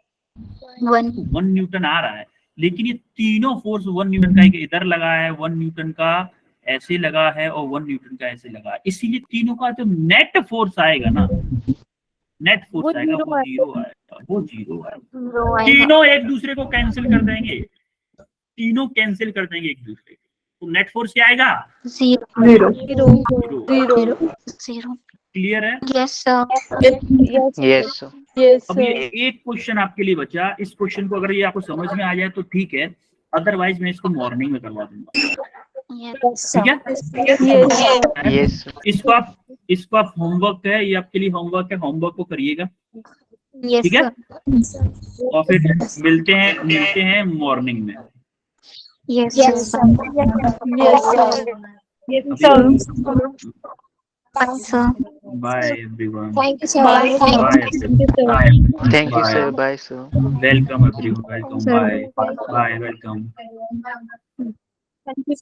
1 न्यूटन आ रहा है, लेकिन ये तीनों फोर्स 1 न्यूटन का इधर लगा है, 1 न्यूटन का ऐसे लगा है, और 1 न्यूटन का ऐसे लगा है। इसीलिए तीनों का जो नेट फोर्स आएगा ना, नेट फोर्स आएगा वो 0 आएगा, वो 0 आएगा। तीनों एक दूसरे को कैंसिल कर देंगे, तीनों कैंसिल कर देंगे एक दूसरे को, तो नेट फोर्स क्या आएगा? 0। क्लियर है? Yes sir. Yes sir. अब ये एक क्वेश्चन आपके लिए बचा, इस क्वेश्चन को अगर ये आपको समझ में आ जाए तो ठीक है, अदरवाइज मैं इसको मॉर्निंग में करवा दूंगा, ठीक है? यस इसको आप होमवर्क है, ये आपके लिए होमवर्क है, होमवर्क को करिएगा। Yes, ठीक है, sir. और फिर मिलते हैं मॉर्निंग में। Yes, Yes, sir. Yes, sir. Bye, sir. Bye everyone, Thank you, sir. Bye Thank you, sir. Thank you, sir. Bye, sir. Welcome everyone, welcome, Sir. Bye bye, welcome. Thank you, sir.